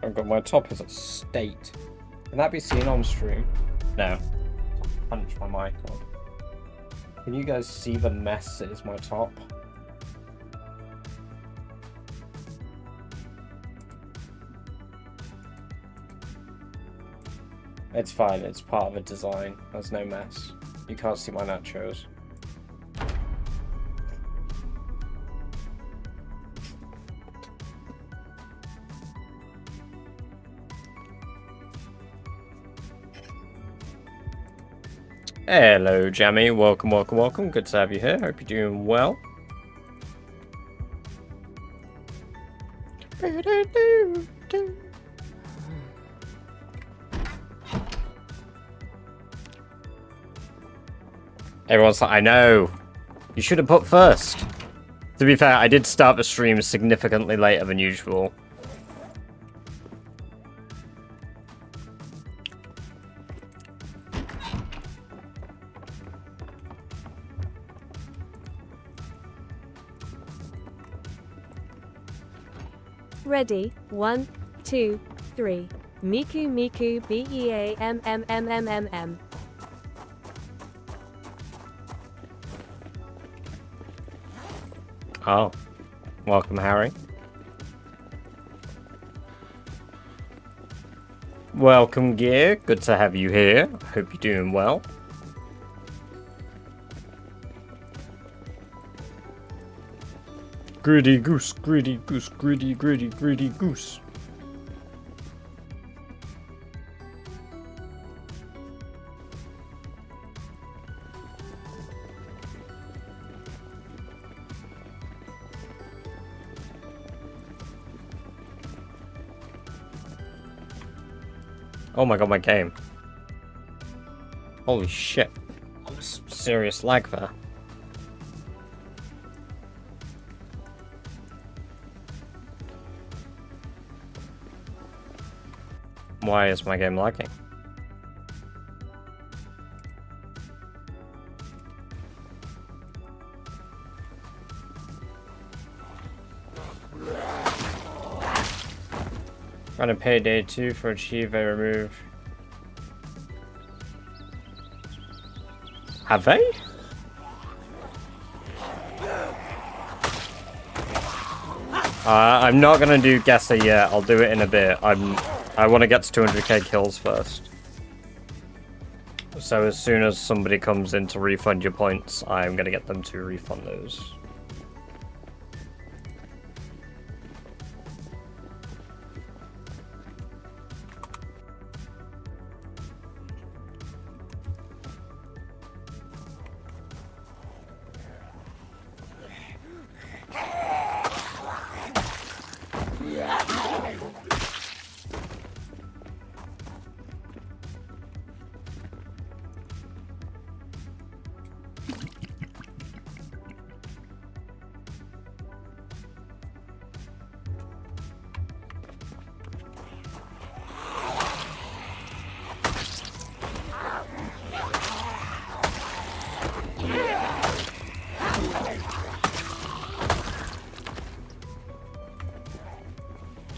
I've got my top as a state. Can that be seen on stream? No. Punch my mic on. Can you guys see the mess that is my top? It's fine, it's part of a design. There's no mess. You can't see my nachos. Hello, Jammy. Welcome, welcome, welcome. Good to have you here. Hope you're doing well. Everyone's like, I know. You should have put first. To be fair, I did start the stream significantly later than usual. Ready, 1, 2, 3. Miku Miku BEAMMMMMM. Oh. Welcome, Harry. Welcome, Gear. Good to have you here. Hope you're doing well. Greedy goose, greedy goose, greedy, greedy, greedy goose. Oh my god, my game. Holy shit. That was serious lag there. Why is my game lagging? Gonna pay day 2 for achieve a remove. Have they? I'm not gonna do Guesser yet. I'll do it in a bit. I want to get to 200k kills first. So as soon as somebody comes in to refund your points, I'm gonna get them to refund those.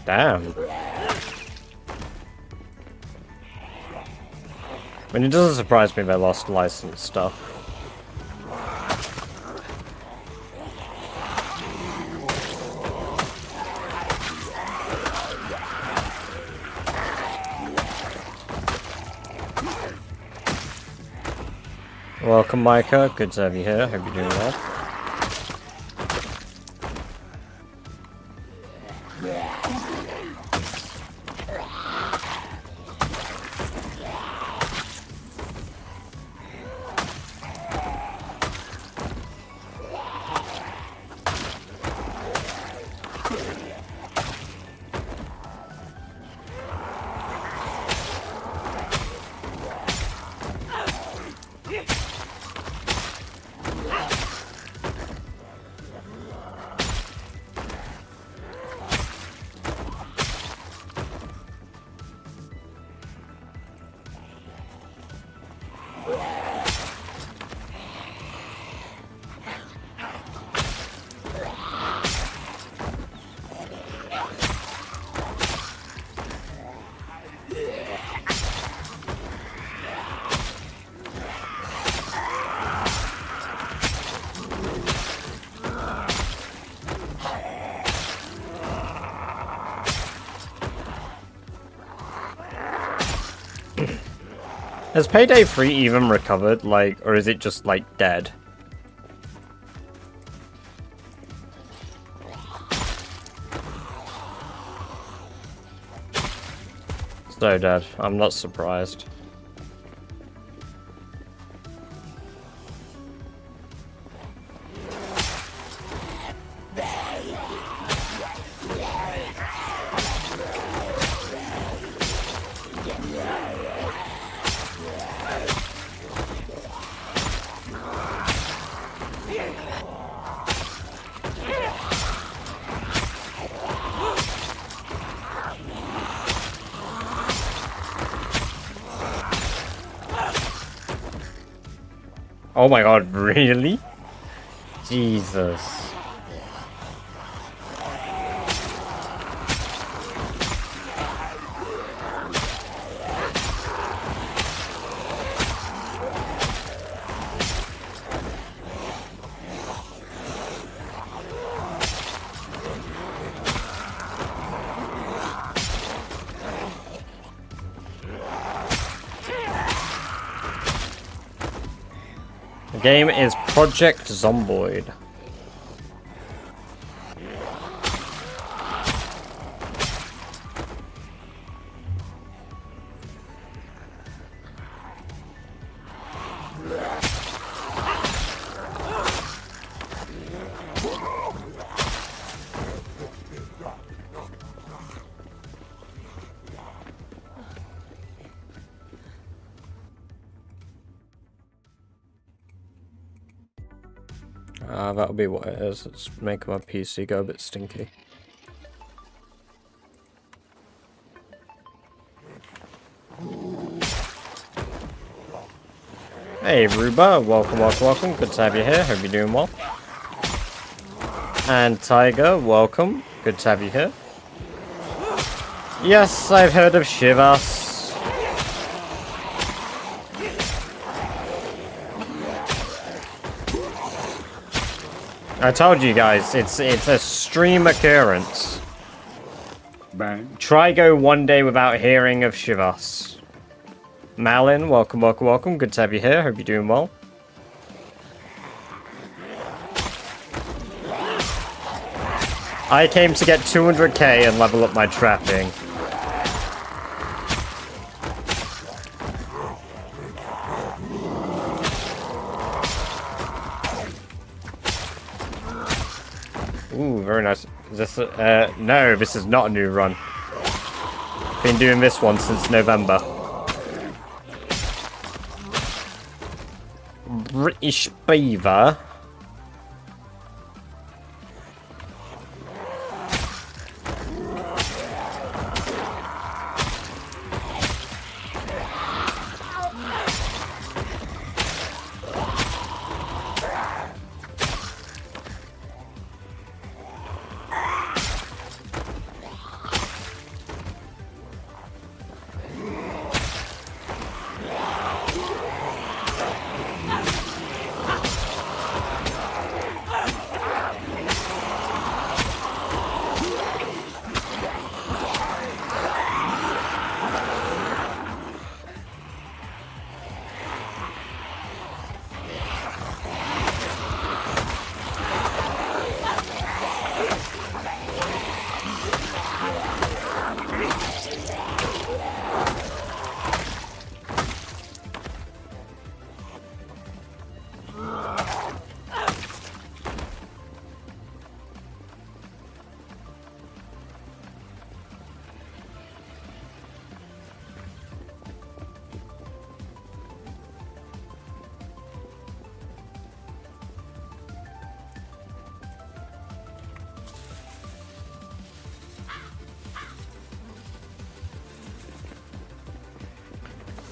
Damn. I mean, it doesn't surprise me they lost license stuff. Welcome, Micah. Good to have you here. Hope you're doing well. Has Payday 3 even recovered, like, or is it just, like, dead? So dead. I'm not surprised. Oh my god, really? Jesus. The game is Project Zomboid. That'll be what it is. Let's make my PC go a bit stinky. Hey Ruba, welcome, welcome, welcome. Good to have you here. Hope you're doing well. And Tiger, welcome. Good to have you here. Yes, I've heard of Shivas. I told you guys, it's a stream occurrence. Bang. Try go one day without hearing of Shivas. Malin, welcome, welcome, welcome. Good to have you here. Hope you're doing well. I came to get 200k and level up my trapping. Ooh, very nice. Is this no, this is not a new run. Been doing this one since November. British Beaver.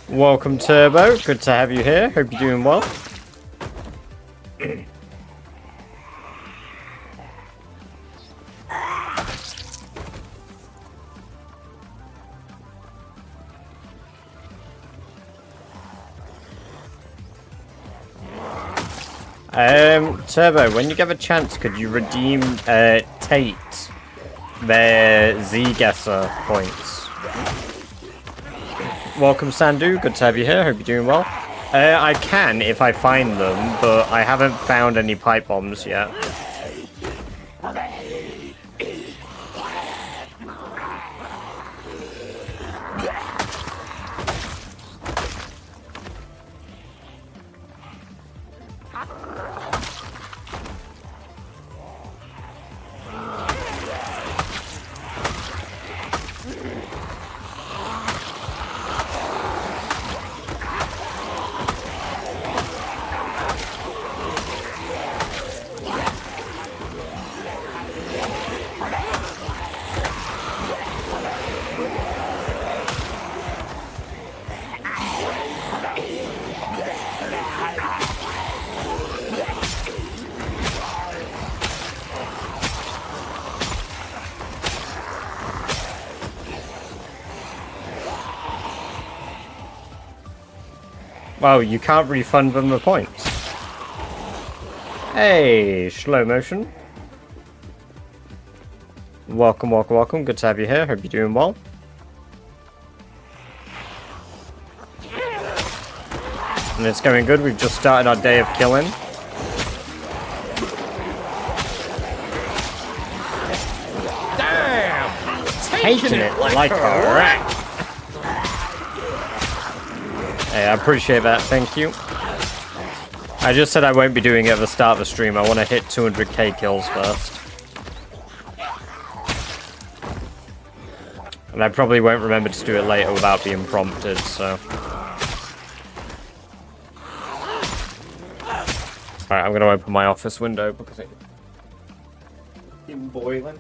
Welcome, Turbo. Good to have you here. Hope you're doing well. Turbo, when you get a chance, could you redeem Tate their Geoguessr points? welcome Sandu, good to have you here, hope you're doing well. I can if I find them, but I haven't found any pipe bombs yet. Well, you can't refund them the points. Hey, slow motion. Welcome, welcome, welcome. Good to have you here. Hope you're doing well. And it's going good. We've just started our day of killing. Damn! Taking it like a rat. Hey, I appreciate that, thank you. I just said I won't be doing it at the start of the stream. I want to hit 200k kills first. And I probably won't remember to do it later without being prompted, so... Alright, I'm going to open my office window because it's boiling.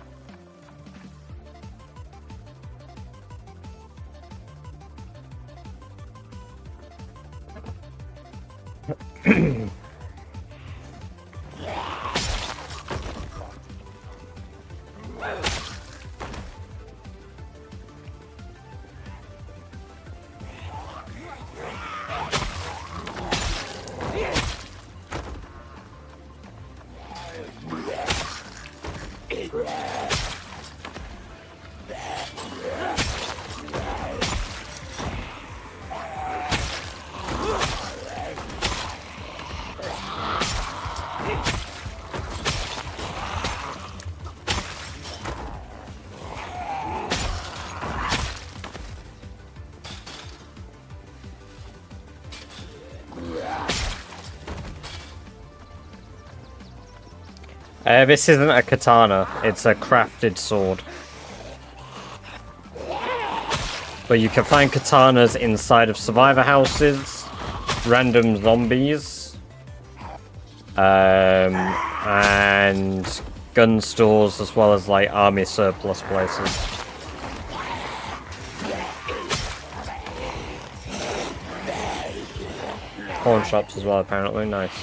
This isn't a katana, it's a crafted sword. But you can find katanas inside of survivor houses, random zombies, and gun stores, as well as like army surplus places. Pawn shops as well, apparently. Nice.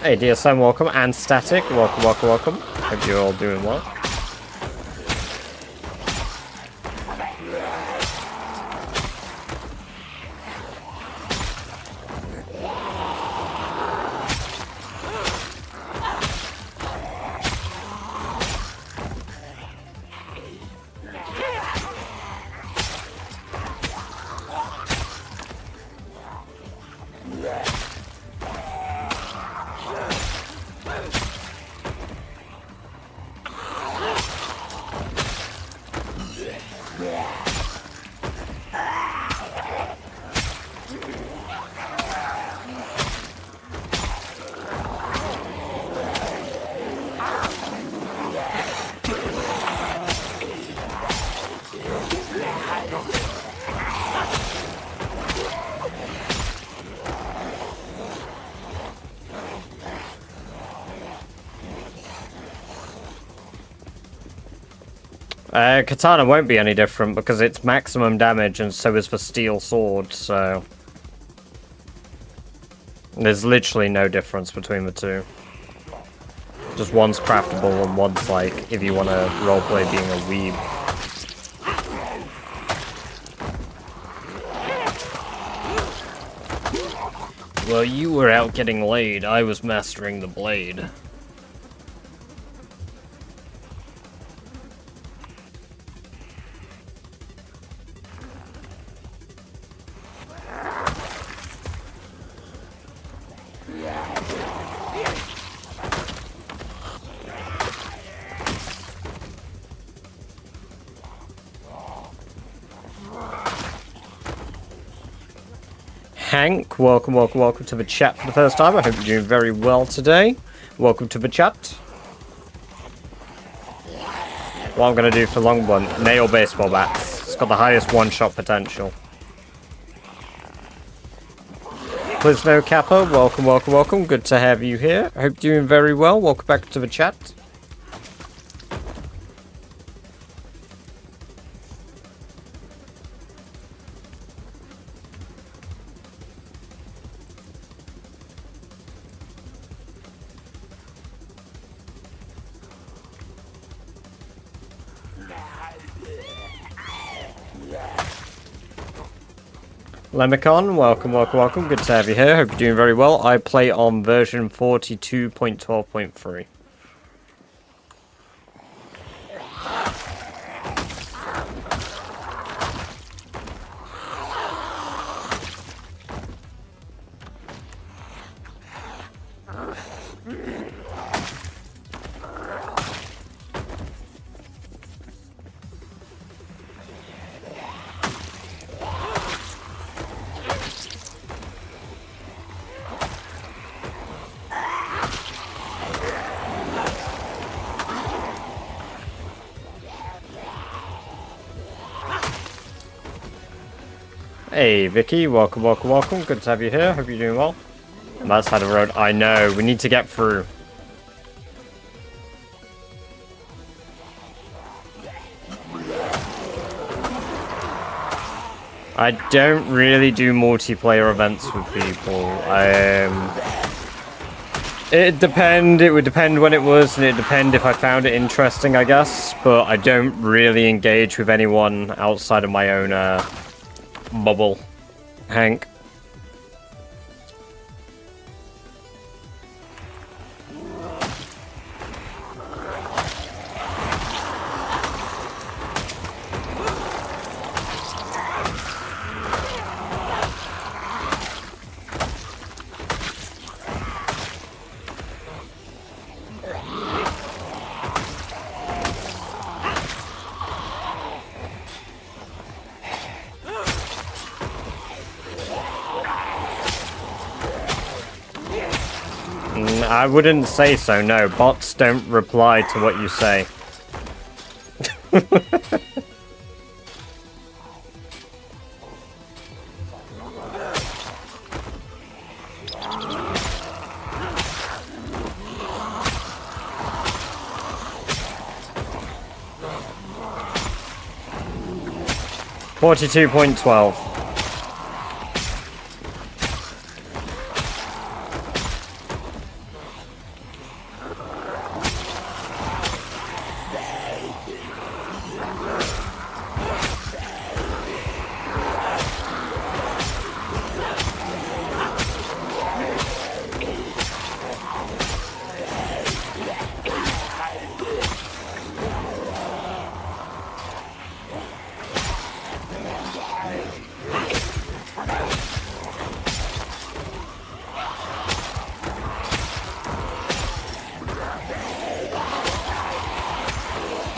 Hey, DSM, welcome, and Static, welcome, welcome, welcome. Hope you're all doing well. Katana won't be any different because it's maximum damage and so is the steel sword, so... There's literally no difference between the two. Just one's craftable and one's like, if you want to roleplay being a weeb. Well, you were out getting laid, I was mastering the blade. Hank. Welcome, welcome, welcome to the chat for the first time. I hope you're doing very well today. Welcome to the chat. What I'm going to do for long one, nail baseball bats. It's got the highest one-shot potential. Please no Kappa, welcome, welcome, welcome. Good to have you here. I hope you're doing very well. Welcome back to the chat. Lemicon, welcome, welcome, welcome. Good to have you here. Hope you're doing very well. I play on version 42.12.3. Hey Vicky, welcome, welcome, welcome. Good to have you here. Hope you're doing well. On that side of the road, I know. We need to get through. I don't really do multiplayer events with people. It would depend when it was, and it'd depend if I found it interesting, I guess. But I don't really engage with anyone outside of my own bubble. Hank. I wouldn't say so, no. Bots don't reply to what you say. .12.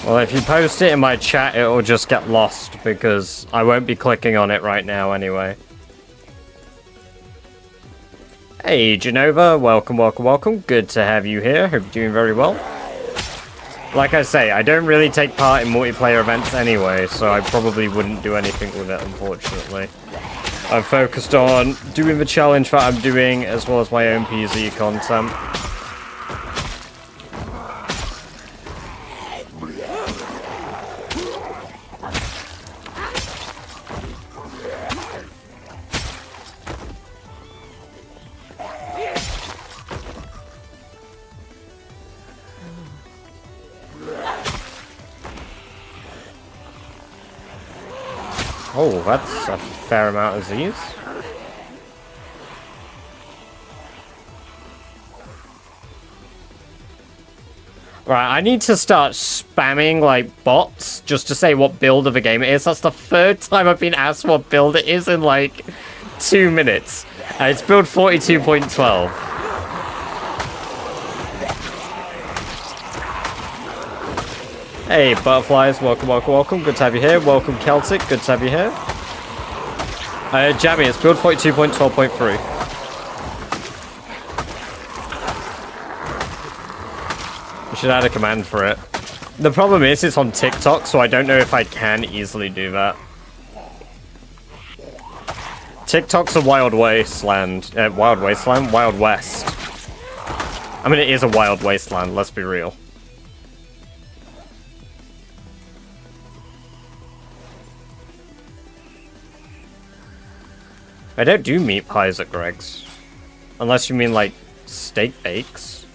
Well, if you post it in my chat, it'll just get lost because I won't be clicking on it right now anyway. Hey, Genova, welcome, welcome, welcome. Good to have you here. Hope you're doing very well. Like I say, I don't really take part in multiplayer events anyway, so I probably wouldn't do anything with it, unfortunately. I'm focused on doing the challenge that I'm doing, as well as my own PZ content. Oh, that's a fair amount of Z's. Right, I need to start spamming, like, bots just to say what build of a game it is. That's the third time I've been asked what build it is in, like, 2 minutes. It's build 42.12. Hey, butterflies, welcome, welcome, welcome. Good to have you here. Welcome, Celtic. Good to have you here. Jammy, it's build 42.12.3. You should add a command for it. The problem is it's on TikTok, so I don't know if I can easily do that. TikTok's a wild wasteland. Wild wasteland? Wild west. I mean, it is a wild wasteland, let's be real. I don't do meat pies at Greg's. Unless you mean, like, steak bakes.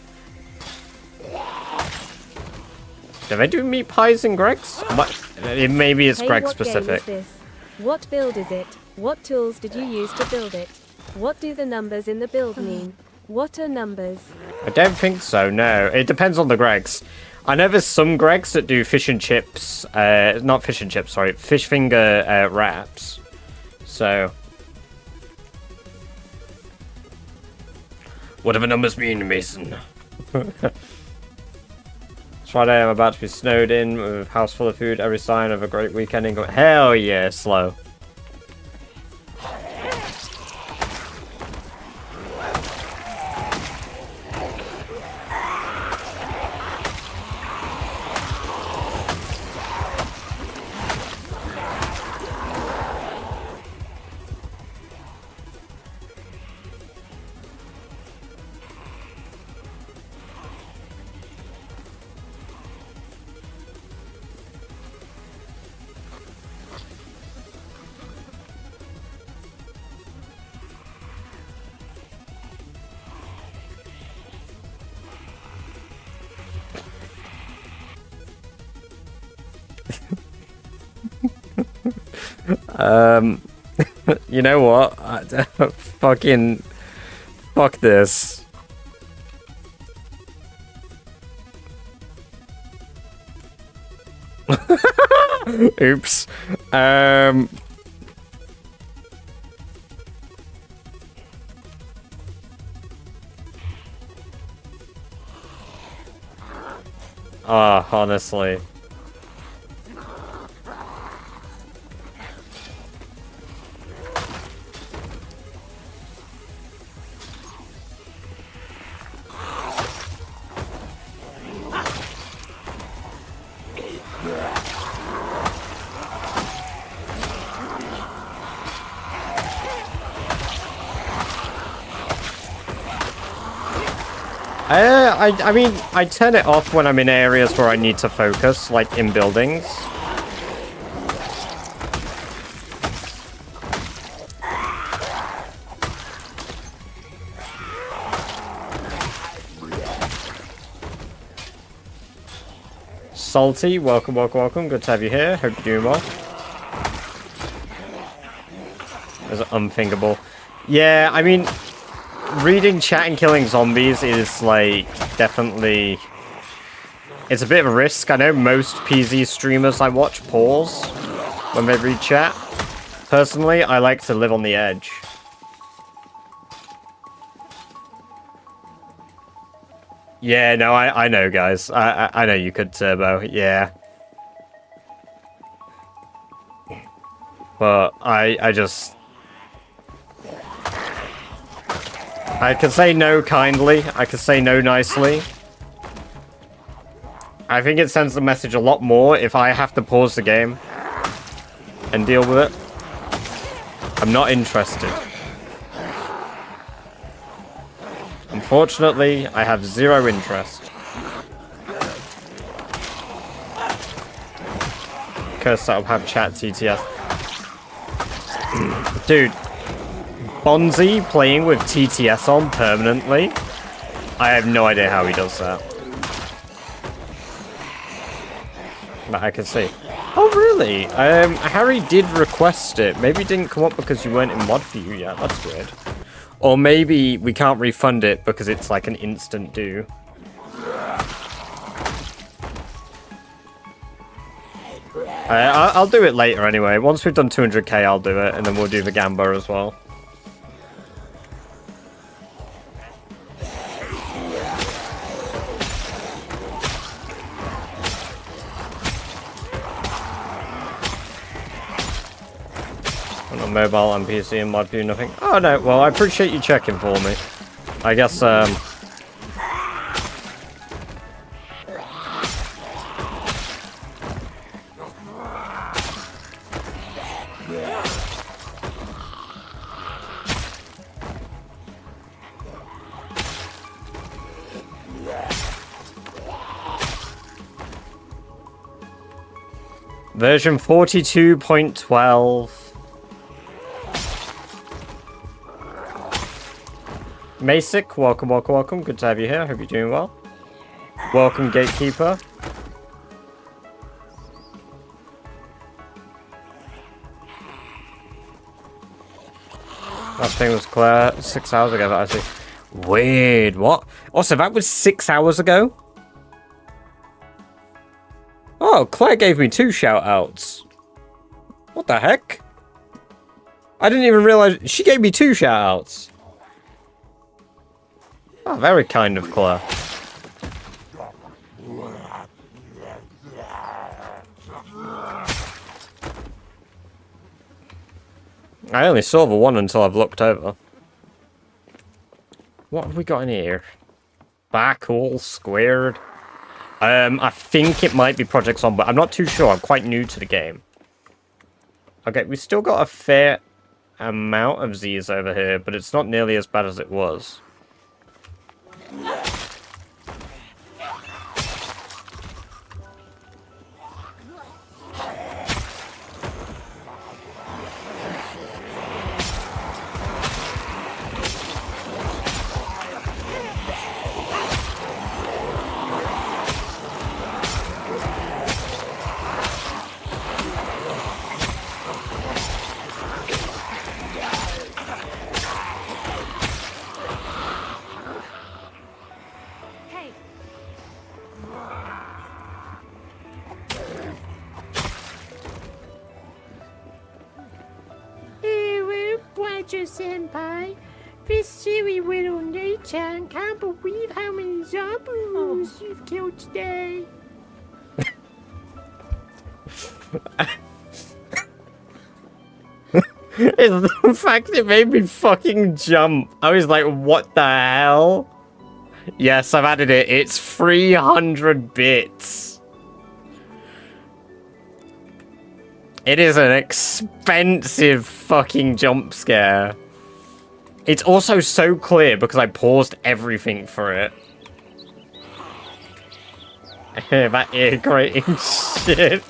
Do I do meat pies in Greg's? Maybe it's Greg specific. What game is this? What build is it? What tools did you use to build it? What do the numbers in the build mean? What are numbers? I don't think so, no. It depends on the Greg's. I know there's some Greg's that do fish and chips, not fish and chips, sorry, fish finger wraps. So... what do the numbers mean, Mason? It's Friday, I'm about to be snowed in with a house full of food, every sign of a great weekend. Hell yeah, slow. You know what? Fucking... fuck this. Oops. Honestly. I mean, I turn it off when I'm in areas where I need to focus, like in buildings. Salty, welcome, welcome, welcome. Good to have you here. Hope you're doing well. There's unthinkable. Yeah, I mean... reading chat and killing zombies is, like, definitely... it's a bit of a risk. I know most PZ streamers I watch pause when they read chat. Personally, I like to live on the edge. Yeah, no, I know, guys. I know you could turbo, yeah. But I just... I can say no kindly. I can say no nicely. I think it sends the message a lot more if I have to pause the game and deal with it. I'm not interested. Unfortunately, I have zero interest. Curse that'll have chat TTS. Dude. Bonzi playing with TTS on permanently? I have no idea how he does that. But I can see. Oh, really? Harry did request it. Maybe it didn't come up because you weren't in mod view yet. That's weird. Or maybe we can't refund it because it's like an instant do. I'll do it later anyway. Once we've done 200k, I'll do it, and then we'll do the Gamba as well. mobile and PC and mod do nothing. Oh no, well I appreciate you checking for me. I guess version 42.12. Masic, welcome, welcome, welcome. Good to have you here. Hope you're doing well. Welcome, Gatekeeper. That thing was clear 6 hours ago, but I see. Weird, what? Oh, so that was 6 hours ago? Oh, Claire gave me 2 shout-outs. What the heck? I didn't even realize she gave me 2 shout-outs. Oh, very kind of Claire. I only saw the one until I've looked over. What have we got in here? Back all squared. I think it might be Project Zomboid. I'm not too sure. I'm quite new to the game. Okay, we still got a fair amount of Z's over here, but it's not nearly as bad as it was. Senpai, this silly little nature can't believe how many zombies you've killed today. It's the fact it made me fucking jump. I was like, what the hell? Yes, I've added it. It's 300 bits. It is an expensive fucking jump scare. It's also so clear because I paused everything for it. That ear grating shit.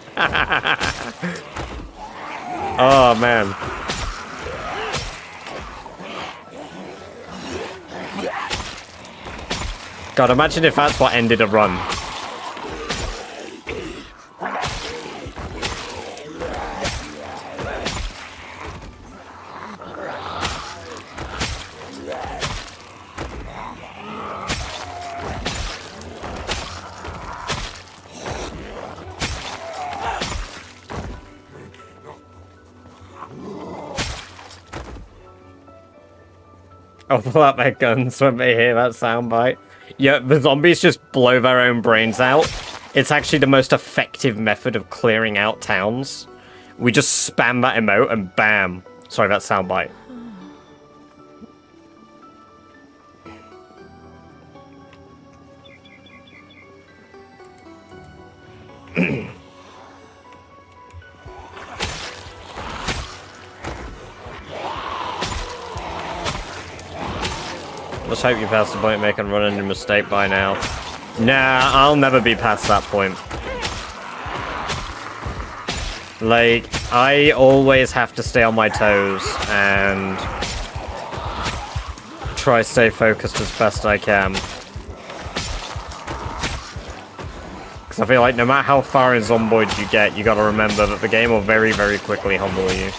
Oh, man. God, imagine if that's what ended a run. I'll pull out their guns when they hear that soundbite. Yeah, the zombies just blow their own brains out. It's actually the most effective method of clearing out towns. We just spam that emote and bam. Sorry, that soundbite. Let's hope you passed the point, make and run into a mistake by now. Nah, I'll never be past that point. Like, I always have to stay on my toes and try to stay focused as best I can. Because I feel like no matter how far in Zomboid you get, you gotta remember that the game will very, very quickly humble you.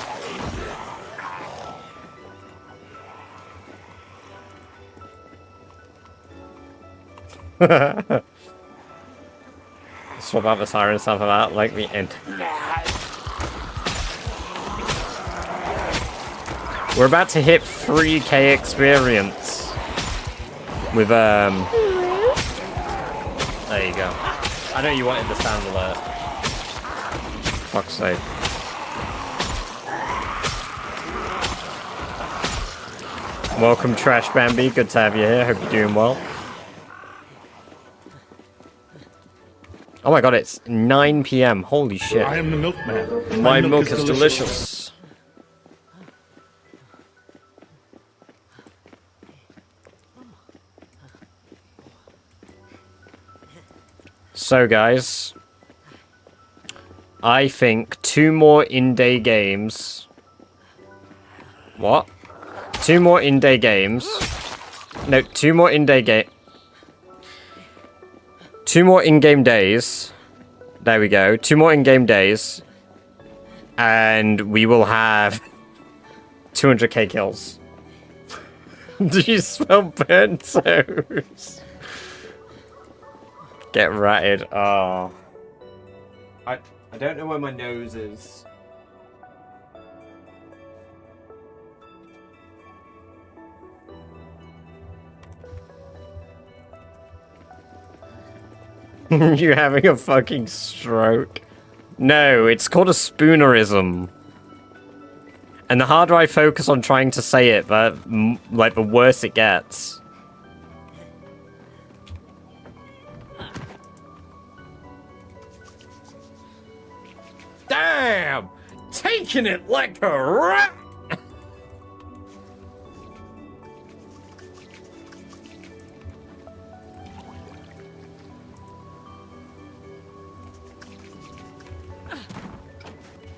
Swap out the siren stuff about like the end. We're about to hit 3k experience with there you go. I know you wanted the sound alert. Fuck's sake. Welcome, Trash Bambi. Good to have you here. Hope you're doing well. Oh my god, it's 9 PM. Holy shit. I am the milkman. My milk is delicious. So, guys, I think 2 more in-day games. What? 2 more in-day games. No, 2 more in-day game. 2 more in-game days. There we go. 2 more in-game days. And we will have 200k kills. Do you smell burnt toast? Get ratted. Oh. I don't know where my nose is. You're having a fucking stroke. No, it's called a spoonerism. And the harder I focus on trying to say it, the worse it gets. Damn! Taking it like a rat!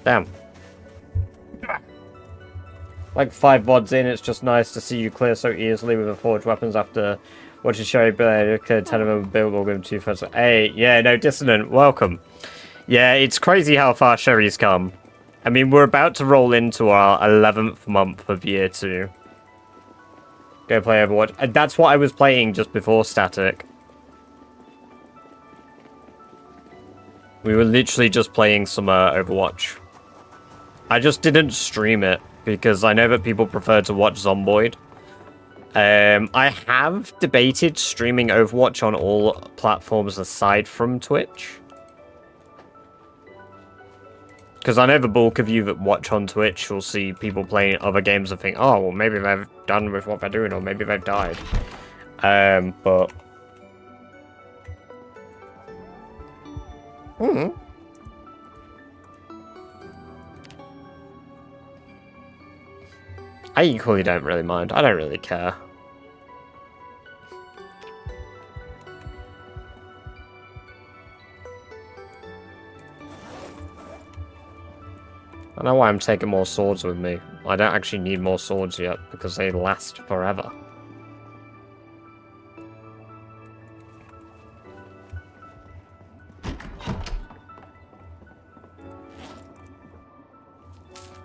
Damn. Like 5 VODs in, it's just nice to see you clear so easily with the forged weapons after watching Sherry Blade, 10 of them build, we'll give them 2 first. Hey, yeah, no, Dissonant, welcome. Yeah, it's crazy how far Sherry's come. I mean, we're about to roll into our 11th month of year 2. Go play Overwatch. And that's what I was playing just before Static. We were literally just playing some Overwatch. I just didn't stream it because I know that people prefer to watch Zomboid. I have debated streaming Overwatch on all platforms aside from Twitch. Because I know the bulk of you that watch on Twitch will see people playing other games and think, oh, well, maybe they've done with what they're doing, or maybe they've died. But... I equally don't really mind. I don't really care. I know why I'm taking more swords with me. I don't actually need more swords yet, because they last forever.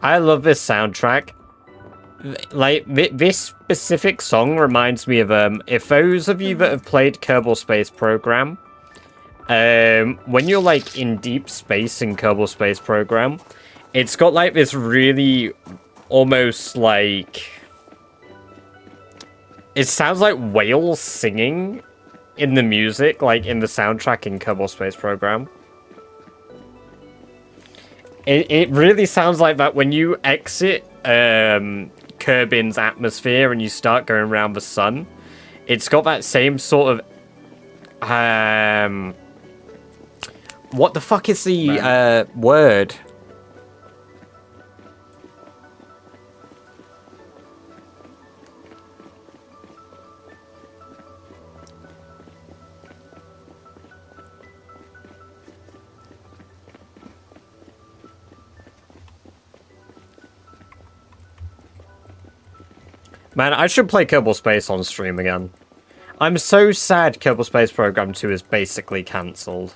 I love this soundtrack. Like, this specific song reminds me of, if those of you that have played Kerbal Space Program, when you're, like, in deep space in Kerbal Space Program, it's got, like, this really, almost, like... It sounds like whales singing in the music, like, in the soundtrack in Kerbal Space Program. It really sounds like that when you exit, Kerbin's atmosphere and you start going around the sun. It's got that same sort of... what the fuck is the, word? Man, I should play Kerbal Space on stream again. I'm so sad Kerbal Space Program 2 is basically cancelled.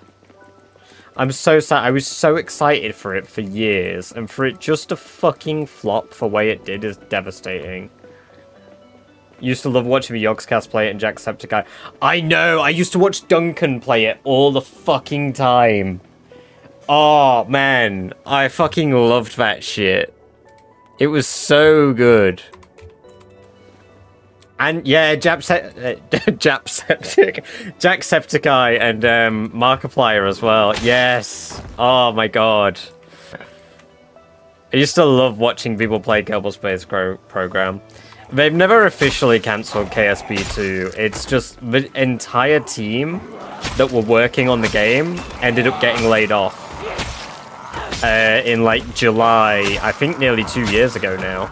I'm so sad. I was so excited for it for years, and for it just to fucking flop the way it did is devastating. Used to love watching the Yogscast play it and Jacksepticeye. I know! I used to watch Duncan play it all the fucking time. Oh, man. I fucking loved that shit. It was so good. And yeah, Jacksepticeye and Markiplier as well. Yes. Oh my god. I used to love watching people play Kerbal Space Program. They've never officially cancelled KSP2. It's just the entire team that were working on the game ended up getting laid off in like July, I think nearly 2 years ago now.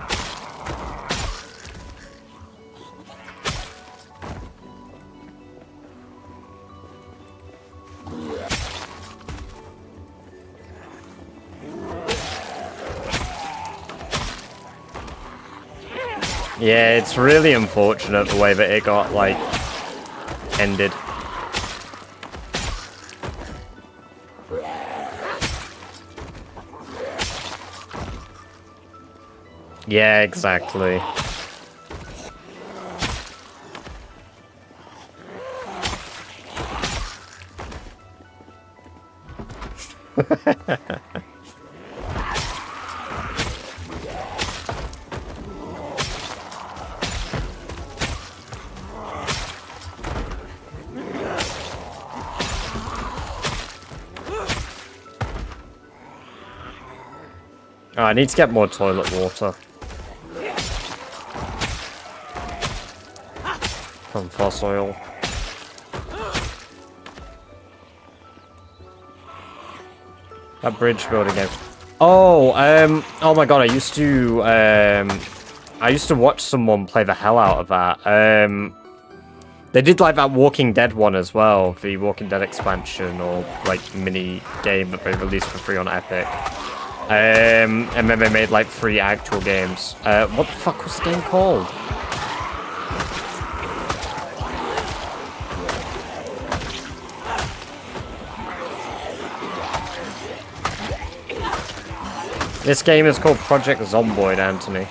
Yeah, it's really unfortunate the way that it got, like, ended. Yeah, exactly. Oh, I need to get more toilet water. From fossil. That bridge building game. Oh, oh my god, I used to watch someone play the hell out of that. They did like that Walking Dead one as well, the Walking Dead expansion or like mini game that they released for free on Epic. And then they made like 3 actual games. What the fuck was the game called? This game is called Project Zomboid, Anthony.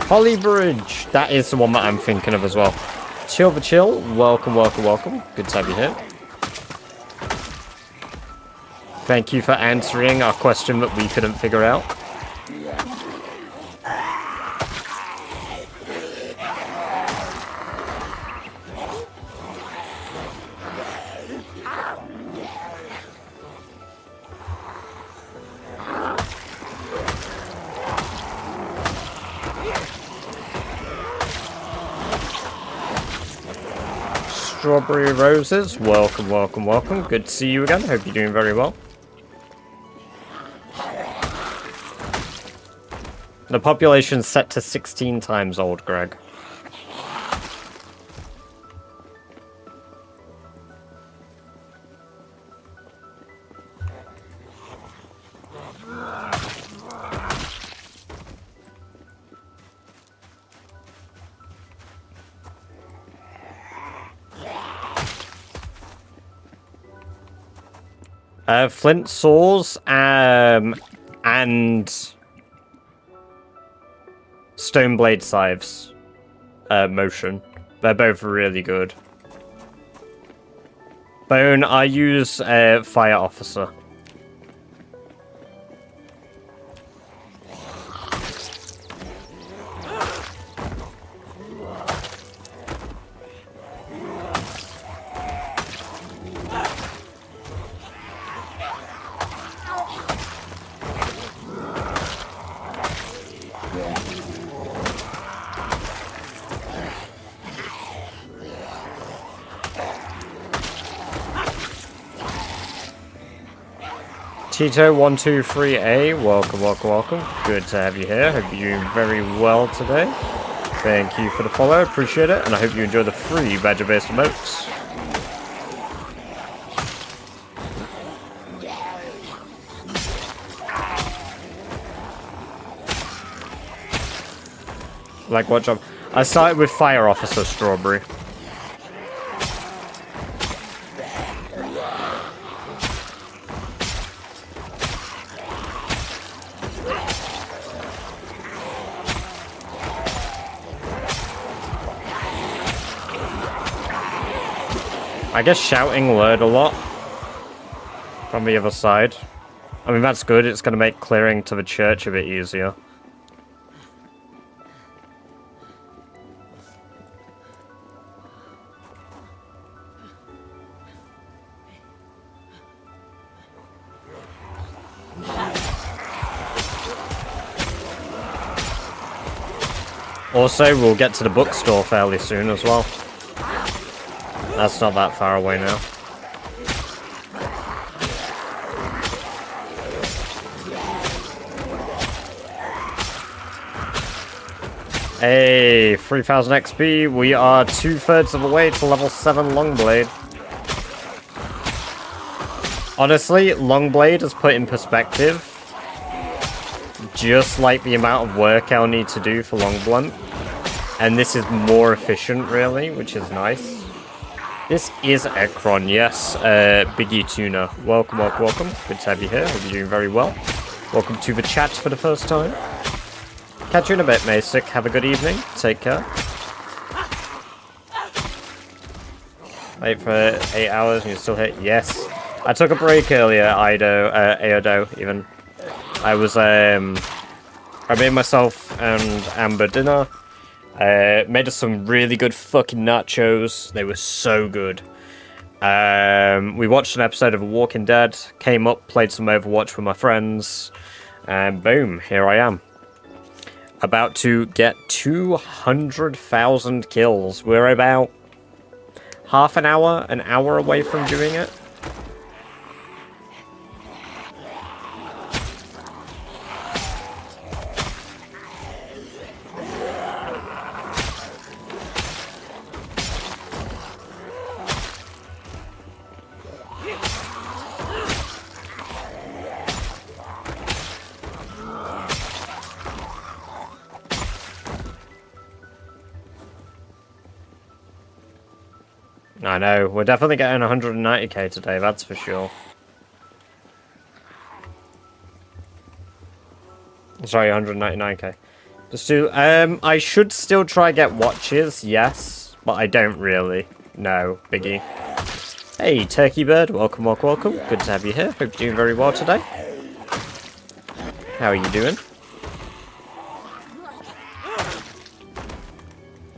Holly Bridge. That is the one that I'm thinking of as well. Chill the Chill. Welcome, welcome, welcome. Good to have you here. Thank you for answering our question that we couldn't figure out. Strawberry Roses, welcome, welcome, welcome. Good to see you again. Hope you're doing very well. The population's set to 16 times old, Greg. Flint saws, and stone blade scythes, motion. They're both really good. Bone, I use fire officer. Tito123A, welcome, welcome, welcome. Good to have you here. Hope you're doing very well today. Thank you for the follow, appreciate it, and I hope you enjoy the free badger-based emotes. Like what job? I started with Fire Officer Strawberry. I guess shouting lured a lot from the other side. I mean, that's good. It's going to make clearing to the church a bit easier. Also, we'll get to the bookstore fairly soon as well. That's not that far away now. Hey, 3000 XP. We are 2/3 of the way to level 7 Longblade. Honestly, Longblade is put in perspective. Just like the amount of work I'll need to do for Longblunt. And this is more efficient, really, which is nice. This is Ekron, yes. Biggie Tuna. Welcome, welcome, welcome. Good to have you here. Hope you're doing very well. Welcome to the chat for the first time. Catch you in a bit, Masick. Have a good evening. Take care. Wait for 8 hours and you're still here? Yes. I took a break earlier, Aodo, even. I was, I made myself and Amber dinner. Made us some really good fucking nachos. They were so good. We watched an episode of Walking Dead. Came up, played some Overwatch with my friends. And boom, here I am. About to get 200,000 kills. We're about half an hour away from doing it. I know, we're definitely getting 190k today, that's for sure. Sorry, 199k. Just do, I should still try get watches, yes, but I don't really. No, Biggie. Hey, Turkey Bird, welcome, welcome, welcome. Good to have you here. Hope you're doing very well today. How are you doing?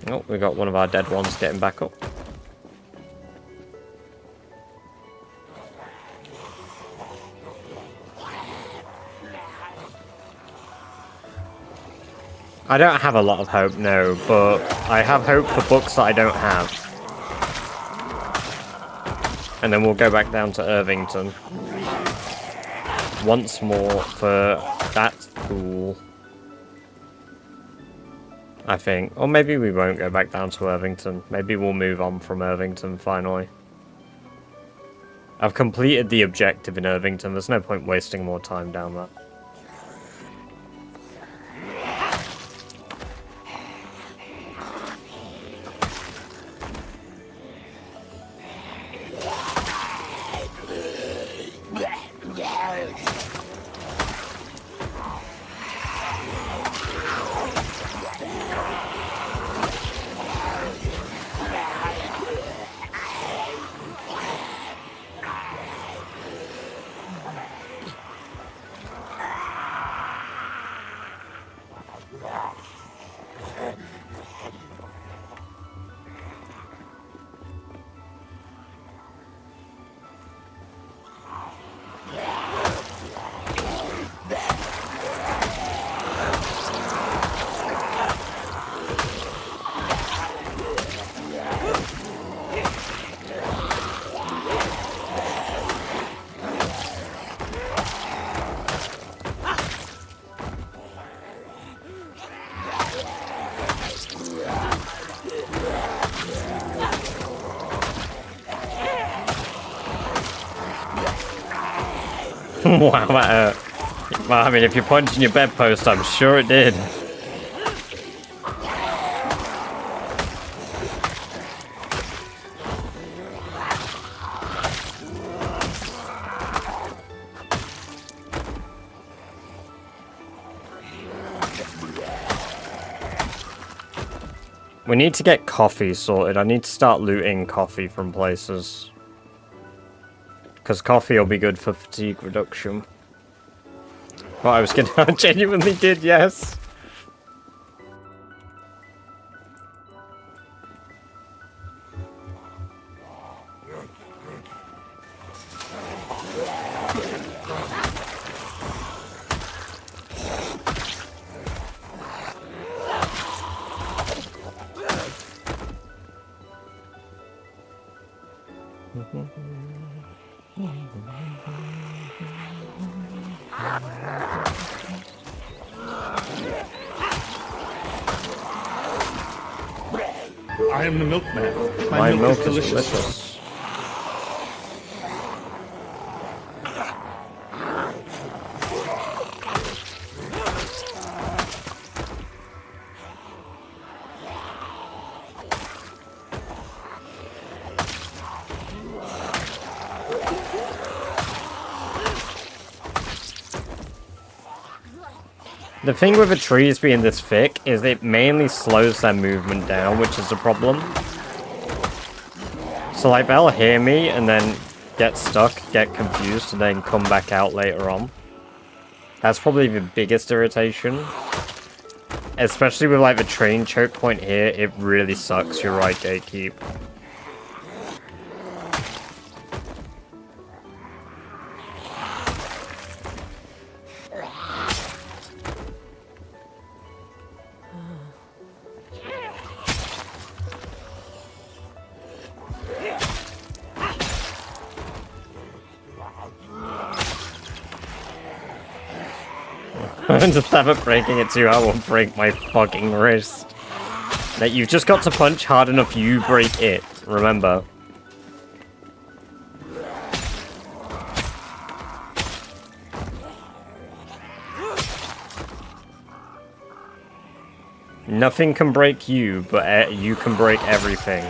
Oh, we got one of our dead ones getting back up. I don't have a lot of hope, no, but I have hope for books that I don't have. And then we'll go back down to Irvington. Once more for that school. I think. Or maybe we won't go back down to Irvington. Maybe we'll move on from Irvington finally. I've completed the objective in Irvington. There's no point wasting more time down there. Wow, that hurt. Well, I mean, if you're punching your bedpost, I'm sure it did. We need to get coffee sorted. I need to start looting coffee from places. Because coffee will be good for fatigue reduction. Well, I was gonna... I genuinely did, yes. I am the milkman. My milk is delicious. The thing with the trees being this thick is it mainly slows their movement down, which is a problem. So like they'll hear me and then get stuck, get confused, and then come back out later on. That's probably the biggest irritation. Especially with like the train choke point here, it really sucks. You're right, Gatekeep. Just have it breaking it too, I will break my fucking wrist. That you've just got to punch hard enough, you break it. Remember. Nothing can break you, but you can break everything.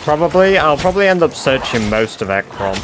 I'll probably end up searching most of Ekron.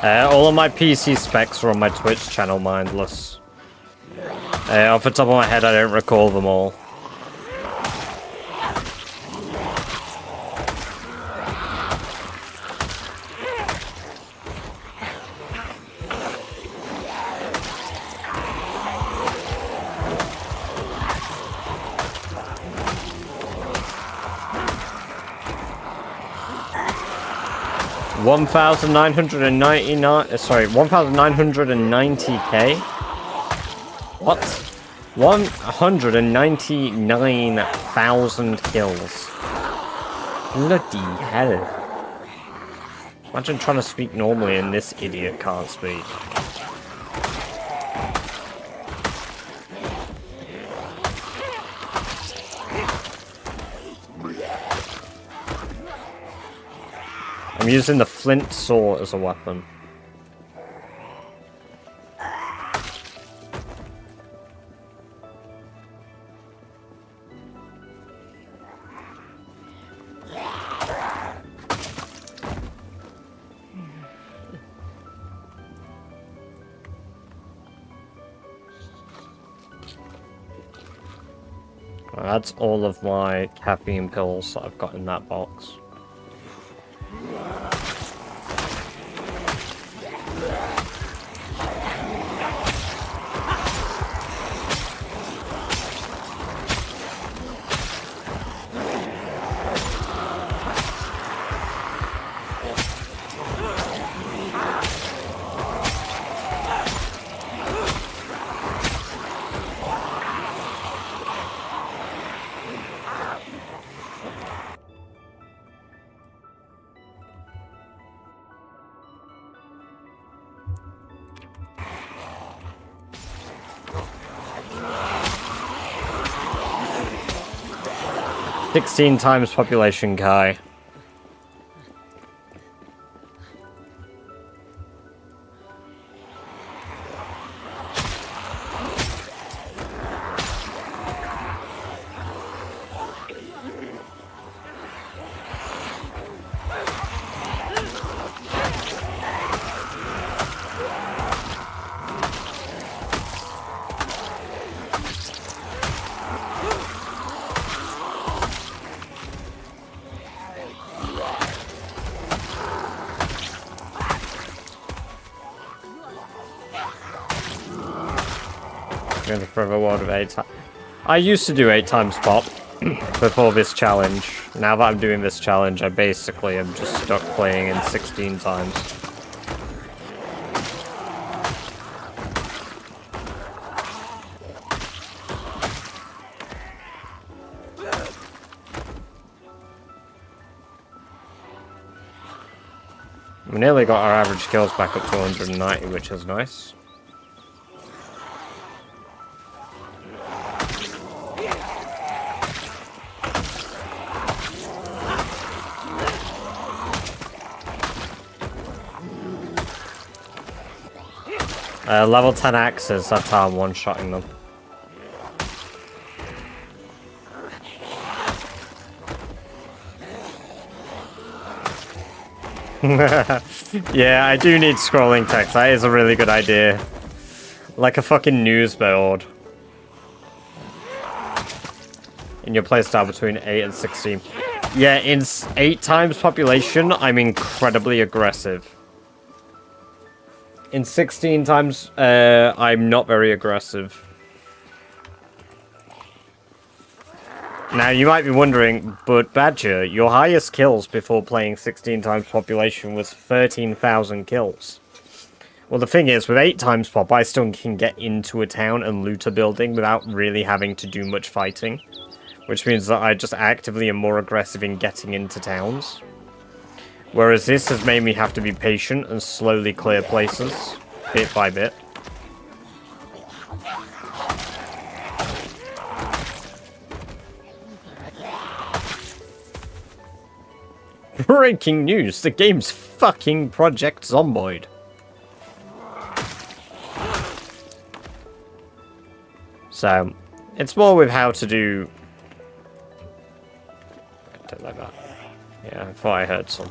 All of my PC specs are on my Twitch channel, mindless. Off the top of my head, I don't recall them all. Sorry, 1,990k? What? 199,000 kills. Bloody hell. Imagine trying to speak normally and this idiot can't speak. I'm using the flint saw as a weapon. That's all of my caffeine pills that I've got in that box. "16 times population, Kai." Going to forever world of 8 times. I used to do 8 times pop before this challenge. Now that I'm doing this challenge, I basically am just stuck playing in 16 times. We nearly got our average kills back up to 190, which is nice. Level 10 axes, that's how I'm one-shotting them. Yeah, I do need scrolling text. That is a really good idea. Like a fucking news board. In your playstyle between 8 and 16. Yeah, in 8 times population, I'm incredibly aggressive. In 16 times, I'm not very aggressive. Now, you might be wondering, but Badger, your highest kills before playing 16 times population was 13,000 kills. Well, the thing is, with 8 times pop, I still can get into a town and loot a building without really having to do much fighting. Which means that I just actively am more aggressive in getting into towns. Whereas this has made me have to be patient and slowly clear places, bit by bit. Breaking news, the game's fucking Project Zomboid. So, it's more with how to do... I don't like that. Yeah, I thought I heard some.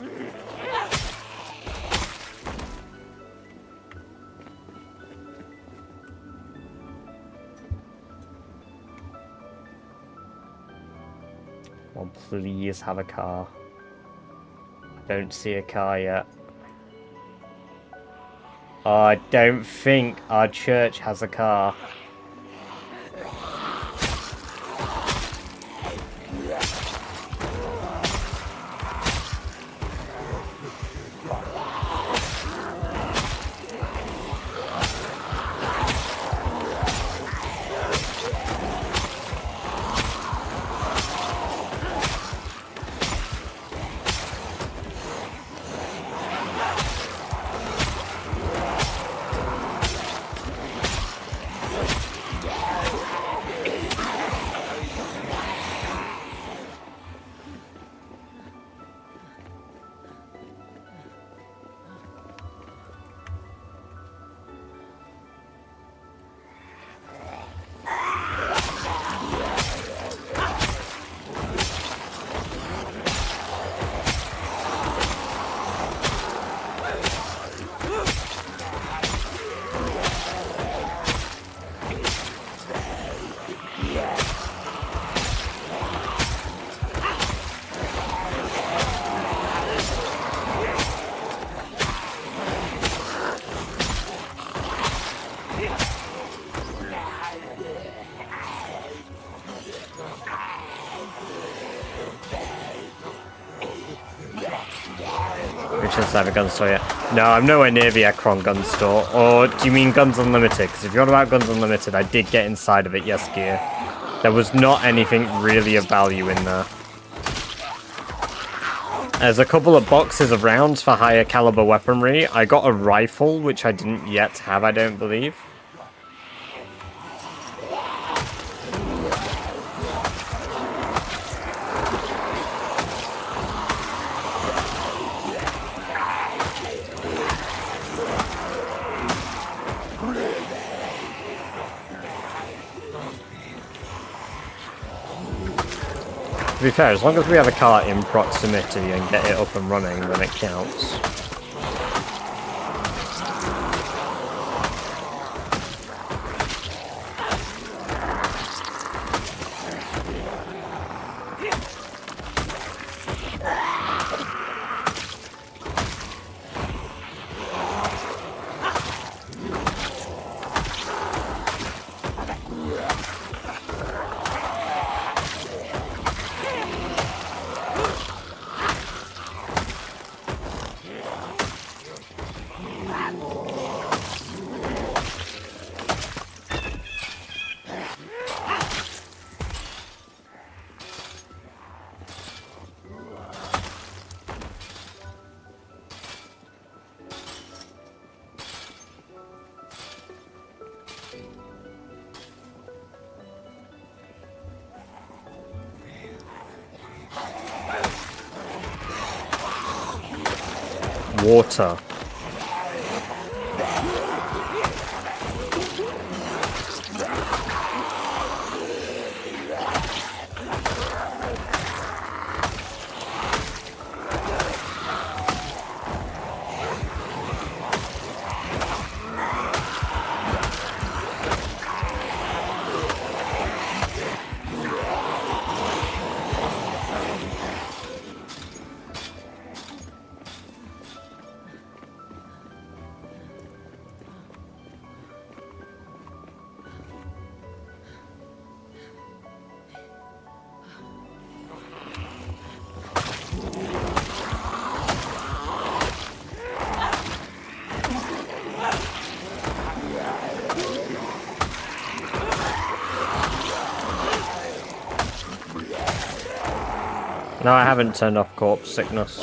Oh, please have a car. I don't see a car yet. Oh, I don't think our church has a car. mentioned Cyber Gun Store yet. No, I'm nowhere near the Ekron Gun Store. Or do you mean Guns Unlimited? Because if you're on about Guns Unlimited, I did get inside of it, yes, Gear. There was not anything really of value in there. There's a couple of boxes of rounds for higher caliber weaponry. I got a rifle, which I didn't yet have, I don't believe. To be fair, as long as we have a car in proximity and get it up and running, then it counts. Water. No, I haven't turned off corpse sickness.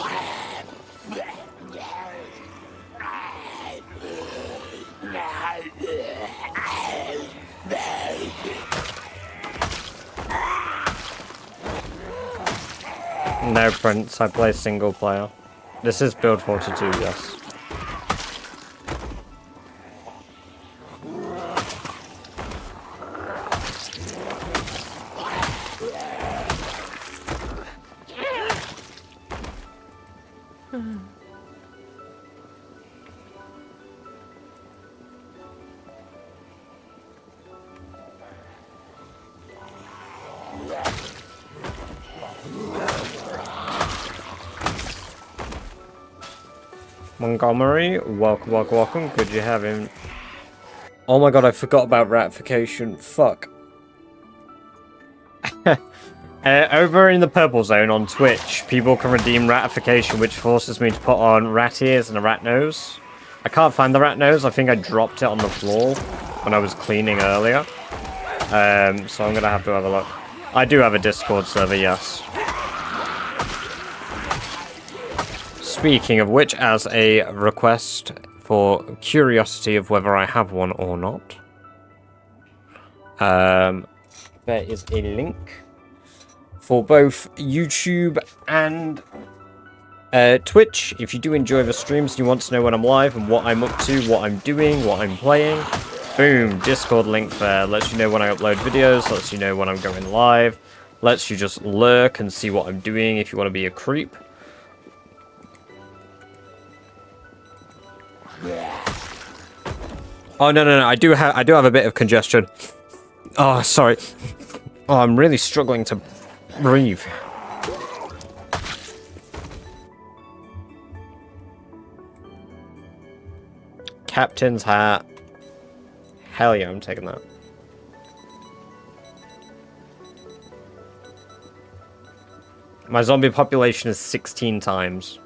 No, Prince, I play single player. This is build 42, yes. Montgomery, welcome, welcome, welcome. Good you have him. Oh my god, I forgot about ratification. Fuck. Over in the purple zone on Twitch, people can redeem ratification, which forces me to put on rat ears and a rat nose. I can't find the rat nose. I think I dropped it on the floor when I was cleaning earlier. So I'm gonna have to have a look. I do have a Discord server, yes. Speaking of which, as a request for curiosity of whether I have one or not, there is a link for both YouTube and Twitch. If you do enjoy the streams and you want to know when I'm live and what I'm up to, what I'm doing, what I'm playing, boom, Discord link there. Lets you know when I upload videos, lets you know when I'm going live, lets you just lurk and see what I'm doing if you want to be a creep. Oh no, I do have a bit of congestion. Oh, sorry. Oh, I'm really struggling to breathe. Captain's hat. Hell yeah, I'm taking that. My zombie population is 16 times.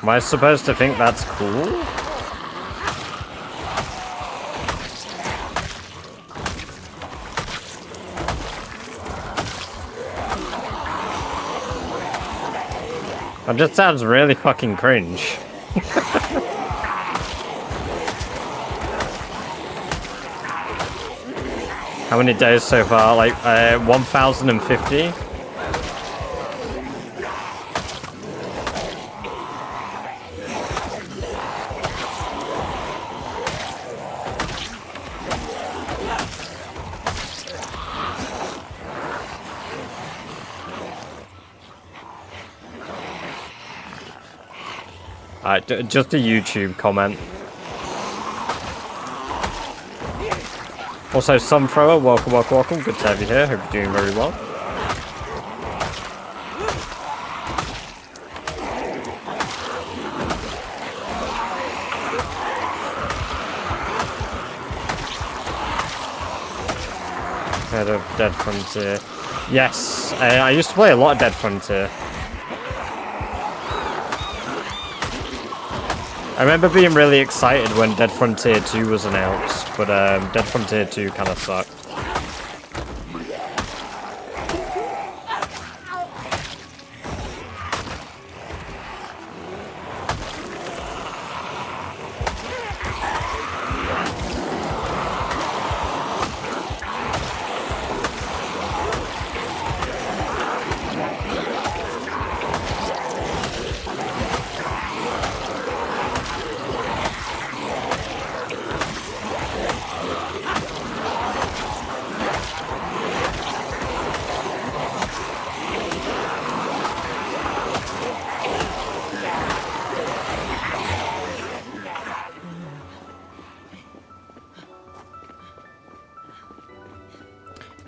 Am I supposed to think that's cool? That just sounds really fucking cringe. How many days so far? Like, 1,050? Just a YouTube comment. Also, Sunthrower, welcome, welcome, welcome. Good to have you here. Hope you're doing very well. Head of Dead Frontier. Yes, I used to play a lot of Dead Frontier. I remember being really excited when Dead Frontier 2 was announced, but Dead Frontier 2 kind of sucked.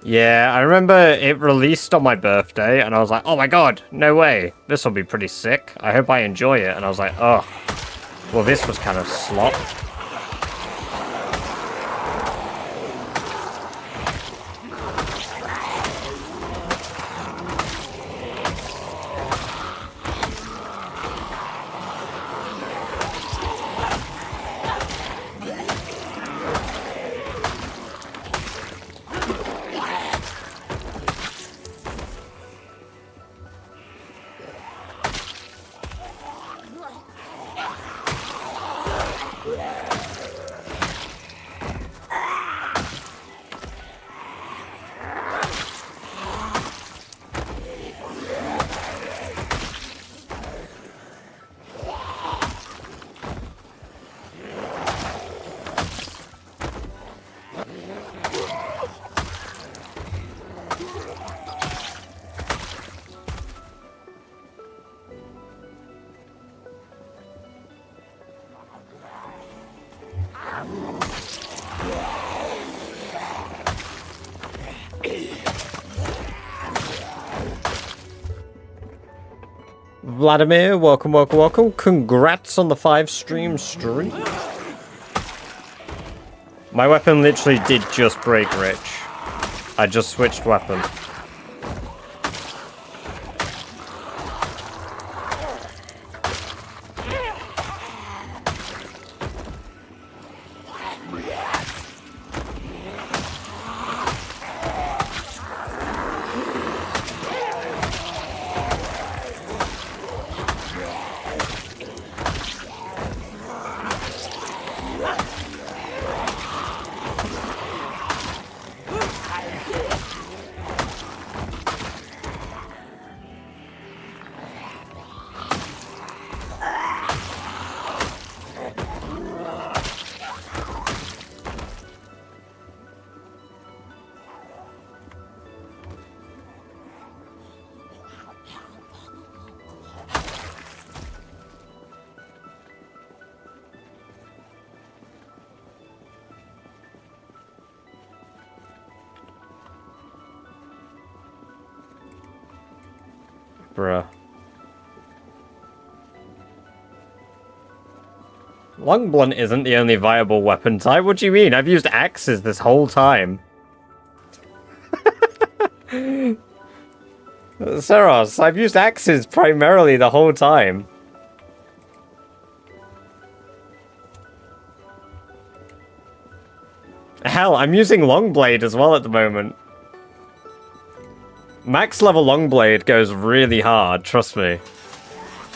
Yeah, I remember it released on my birthday, and I was like, oh my god, no way, this will be pretty sick. I hope I enjoy it. And I was like, oh, well, this was kind of slop. Vladimir, welcome, welcome, welcome. Congrats on the 5-stream streak. My weapon literally did just break Rich. I just switched weapon. Bruh. Long blunt isn't the only viable weapon type. What do you mean? I've used axes this whole time. Seros, I've used axes primarily the whole time. Hell, I'm using Longblade as well at the moment. Max level Longblade goes really hard, trust me.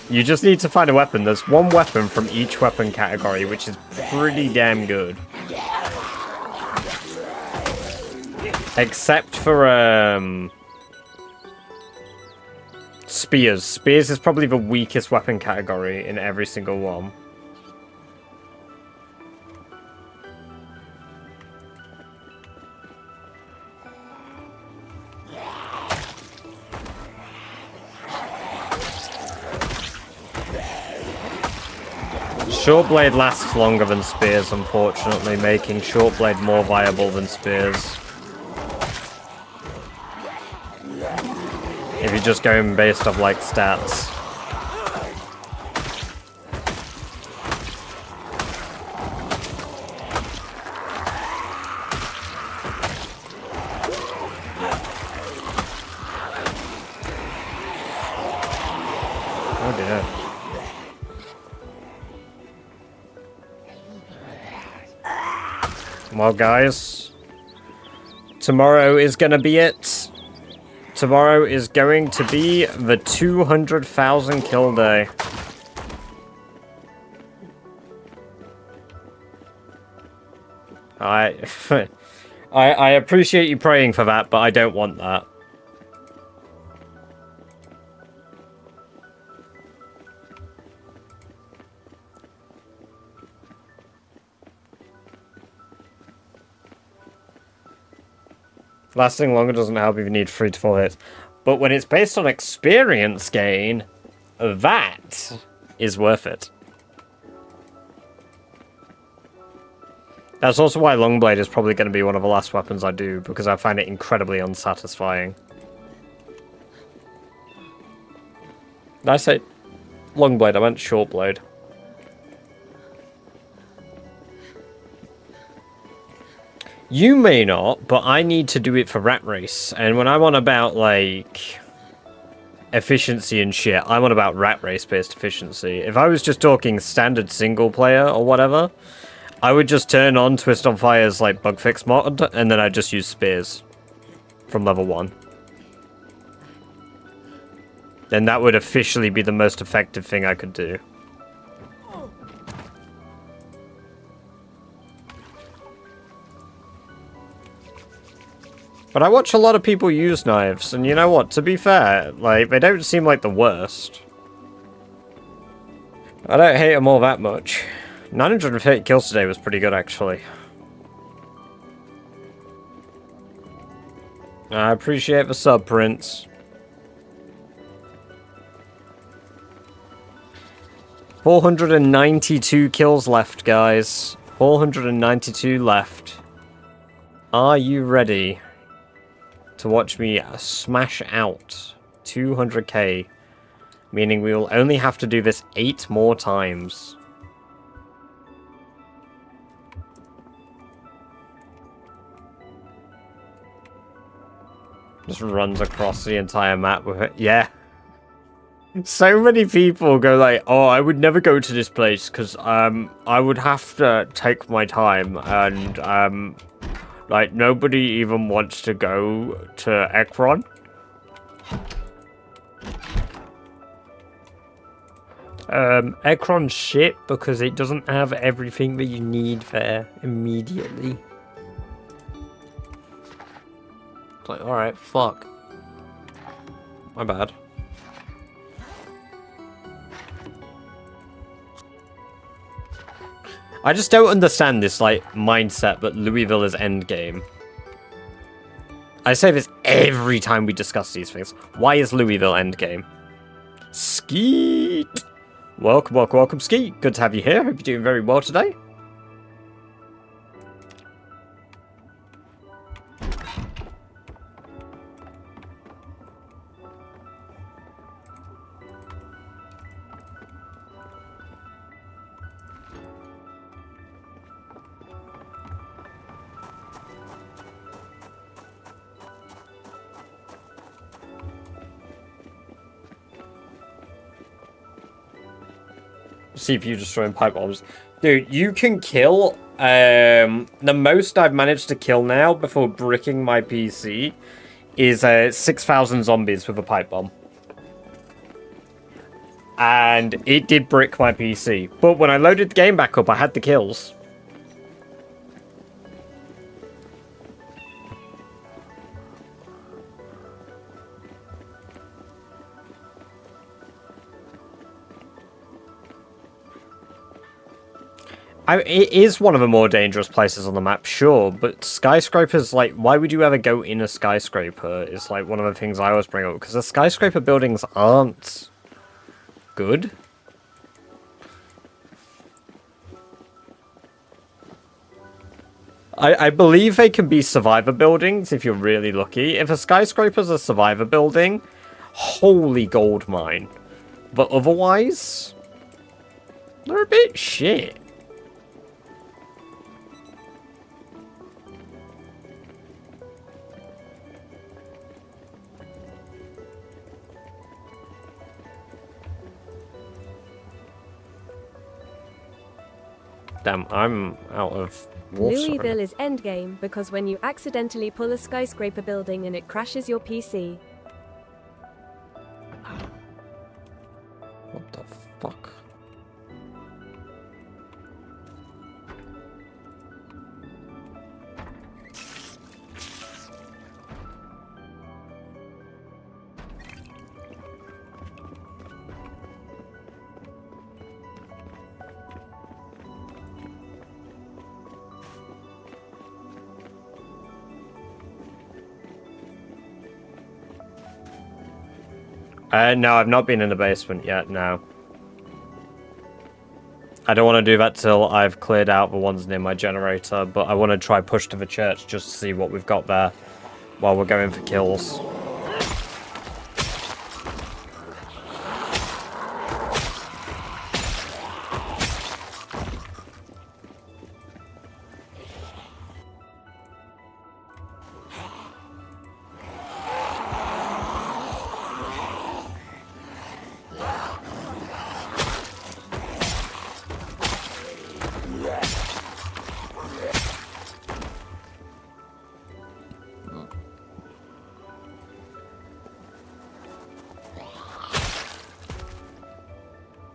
You just need to find a weapon. There's one weapon from each weapon category, which is pretty damn good. Except for, spears. Spears is probably the weakest weapon category in every single one. Shortblade lasts longer than spears, unfortunately, making Shortblade more viable than spears. If you're just going based off, like, stats. Oh dear. Well, guys, tomorrow is gonna be it. Tomorrow is going to be the 200,000 kill day. I appreciate you praying for that, but I don't want that. Lasting longer doesn't help if you need 3 to 4 hits. But when it's based on experience gain, that is worth it. That's also why Longblade is probably going to be one of the last weapons I do, because I find it incredibly unsatisfying. Did I say Longblade? I meant Shortblade. You may not, but I need to do it for Rat Race. And when I'm on about, like, efficiency and shit, I'm on about Rat Race-based efficiency. If I was just talking standard single player or whatever, I would just turn on Twist on Fire's, like, bug fix mod, and then I'd just use spears from level 1. Then that would officially be the most effective thing I could do. But I watch a lot of people use knives, and you know what, to be fair, like, they don't seem like the worst. I don't hate them all that much. 930 kills today was pretty good, actually. I appreciate the sub, Prince. 492 kills left, guys. 492 left. Are you ready to watch me smash out 200k? Meaning we will only have to do this 8 more times. Just runs across the entire map with it. Yeah. So many people go like, oh, I would never go to this place because I would have to take my time, and like, nobody even wants to go to Ekron. Ekron's shit because it doesn't have everything that you need there immediately. It's like, alright, fuck. My bad. I just don't understand this, like, mindset that Louisville is endgame. I say this every time we discuss these things. Why is Louisville endgame? Skeet! Welcome, welcome, welcome, Skeet. Good to have you here. Hope you're doing very well today. CPU destroying pipe bombs. Dude, you can kill The most I've managed to kill now before bricking my PC is 6,000 zombies with a pipe bomb. And it did brick my PC. But when I loaded the game back up, I had the kills. It is one of the more dangerous places on the map, sure, but skyscrapers, like, why would you ever go in a skyscraper is, like, one of the things I always bring up, because the skyscraper buildings aren't good. I believe they can be survivor buildings if you're really lucky. If a skyscraper's a survivor building, holy gold mine. But otherwise, they're a bit shit. Damn, I'm out of water. Louisville is Endgame because when you accidentally pull a skyscraper building and it crashes your PC. What the fuck? No, I've not been in the basement yet, no. I don't want to do that till I've cleared out the ones near my generator, but I want to try push to the church just to see what we've got there while we're going for kills.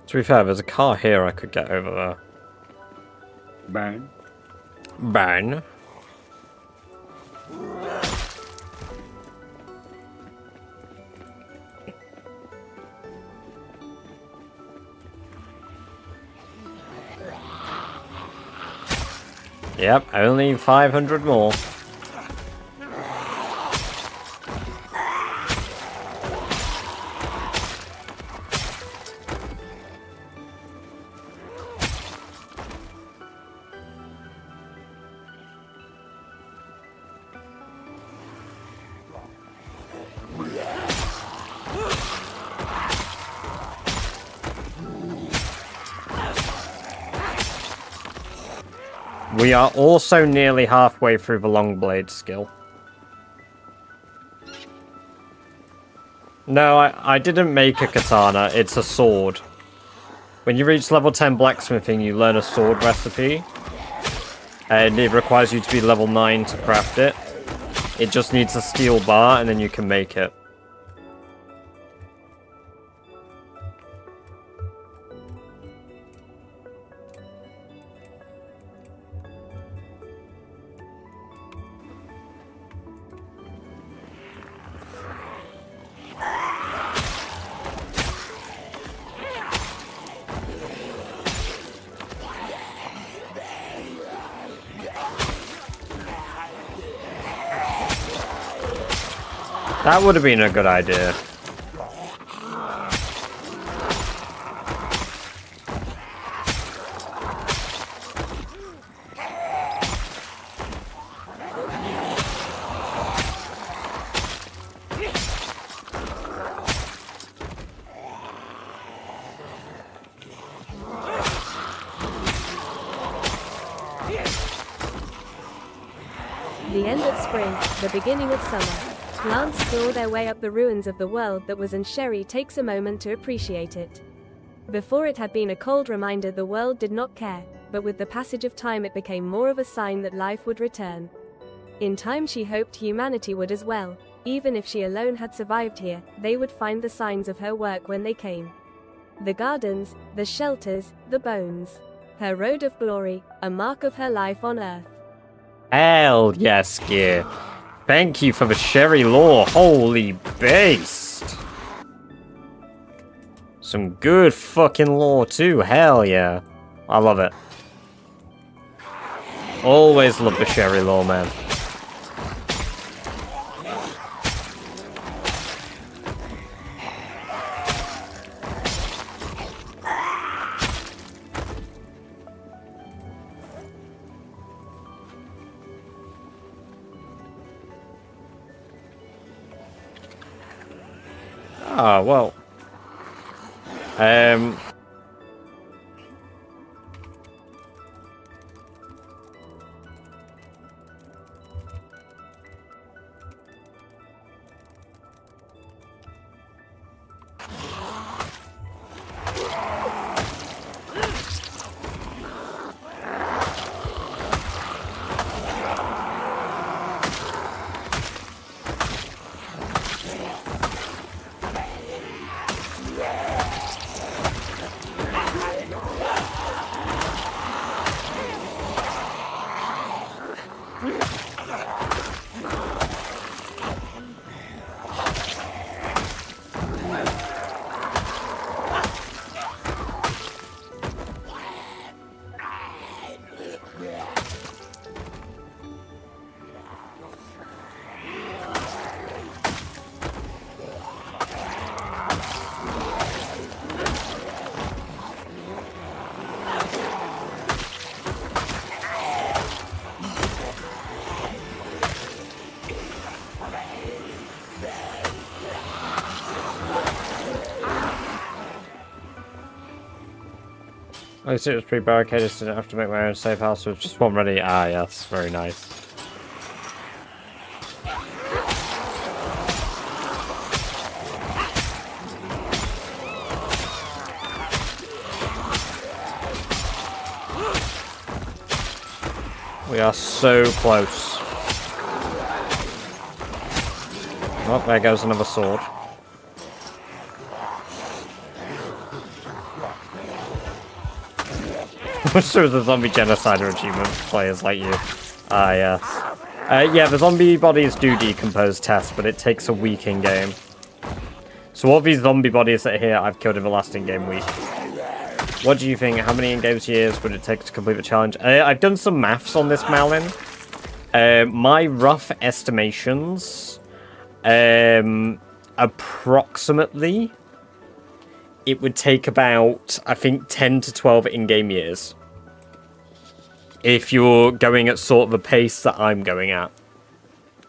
To be fair, there's a car here I could get over there. Bang. Bang. Yep, only 500 more. We are also nearly halfway through the long blade skill. No, I didn't make a katana, it's a sword. When you reach level 10 blacksmithing, you learn a sword recipe. And it requires you to be level 9 to craft it. It just needs a steel bar and then you can make it. That would have been a good idea. The end of spring, the beginning of summer. Plants claw their way up the ruins of the world that was, and Sherry takes a moment to appreciate it. Before it had been a cold reminder the world did not care. but with the passage of time it became more of a sign that life would return. In time she hoped humanity would as well. Even if she alone had survived here, they would find the signs of her work when they came. The gardens, the shelters, the bones. Her road of glory, a mark of her life on Earth. Hell yes, Gear. Thank you for the Sherry lore. Holy based. Some good fucking lore too. Hell yeah. I love it. Always love the Sherry lore, man. Ah, well. I see it was pre-barricaded, so I didn't have to make my own safe house with just one ready. Ah, yes, very nice. We are so close. Oh, there goes another sword. Which was the zombie genocider achievement for players like you. Ah, yes. Yeah, the zombie bodies do decompose tests, but it takes a week in game. So all these zombie bodies that are here, I've killed in the last in-game week. What do you think? How many in-game years would it take to complete the challenge? I've done some maths on this, Malin. My rough estimations, approximately, it would take about, I think, 10 to 12 in-game years. If you're going at sort of the pace that I'm going at.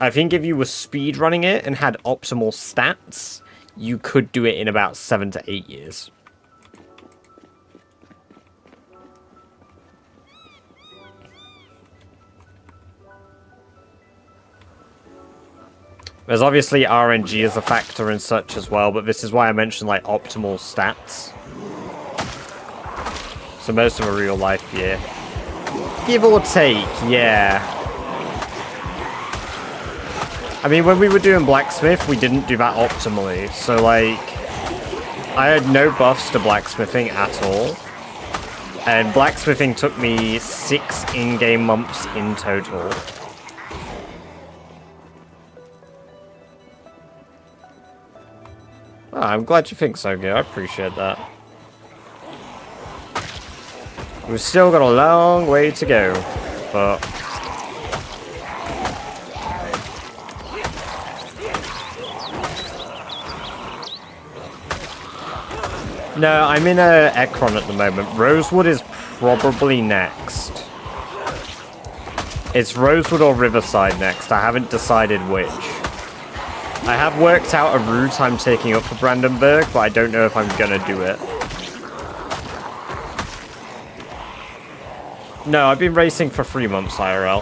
I think if you were speedrunning it and had optimal stats, you could do it in about 7 to 8 years. There's obviously RNG as a factor and such as well, but this is why I mentioned, like, optimal stats. So most of a real life year. Give or take, yeah. I mean, when we were doing blacksmith, we didn't do that optimally. So, like, I had no buffs to blacksmithing at all. And blacksmithing took me 6 in-game months in total. Oh, I'm glad you think so, Gil. I appreciate that. We've still got a long way to go, but... No, I'm in a Ekron at the moment. Rosewood is probably next. It's Rosewood or Riverside next. I haven't decided which. I have worked out a route I'm taking up for Brandenburg, but I don't know if I'm gonna do it. No, I've been racing for 3 months, IRL.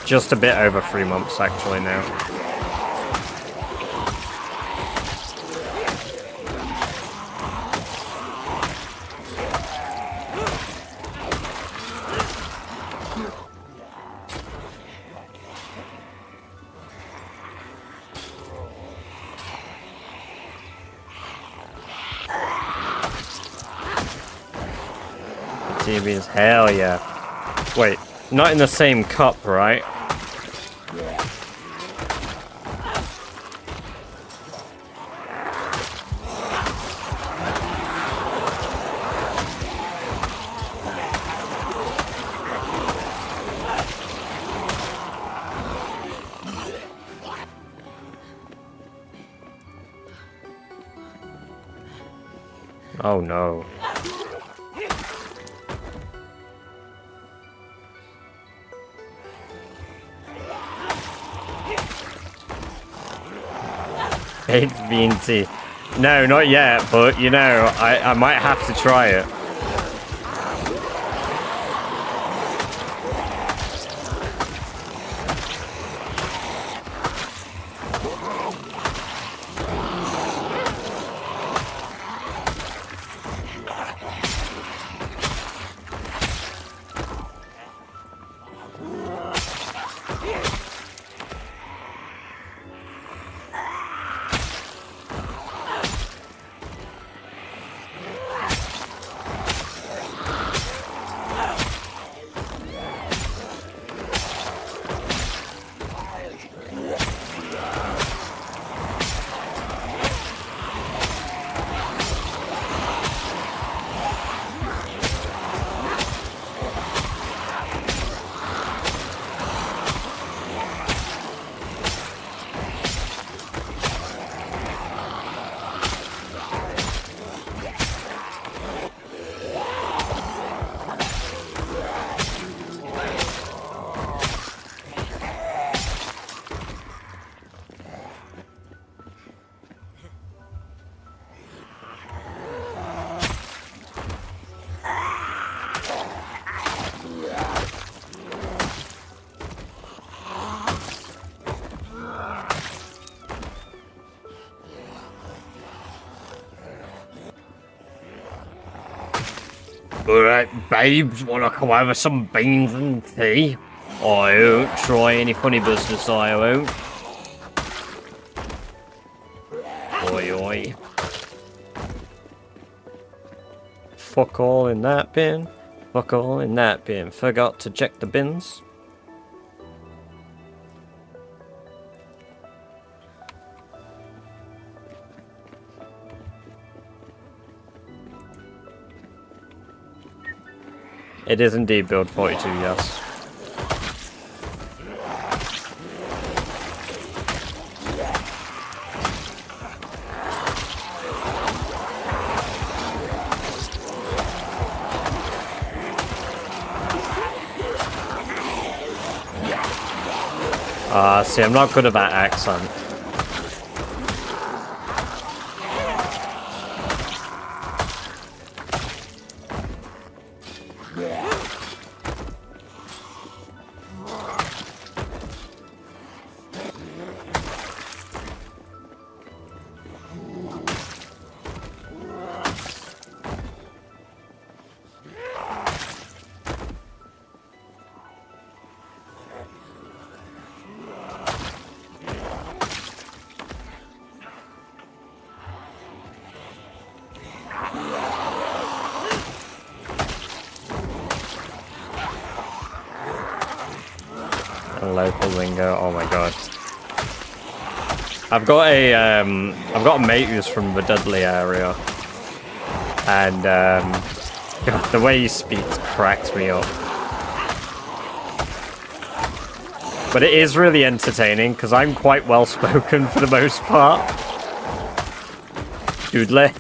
Just a bit over 3 months, actually, now. tea beans. Hell yeah. Wait, not in the same cup, right? Oh no. Baked bean tea. No, not yet, but you know, I might have to try it. Alright, babes, wanna come over some beans and tea? I won't try any funny business, I won't. Oi, oi. Fuck all in that bin. Fuck all in that bin. Forgot to check the bins. It is indeed build 42, yes. See, I'm not good at that accent. Local lingo, oh my god. I've got a mate who's from the Dudley area, and God, the way he speaks cracks me up. But it is really entertaining because I'm quite well spoken for the most part. Dudley.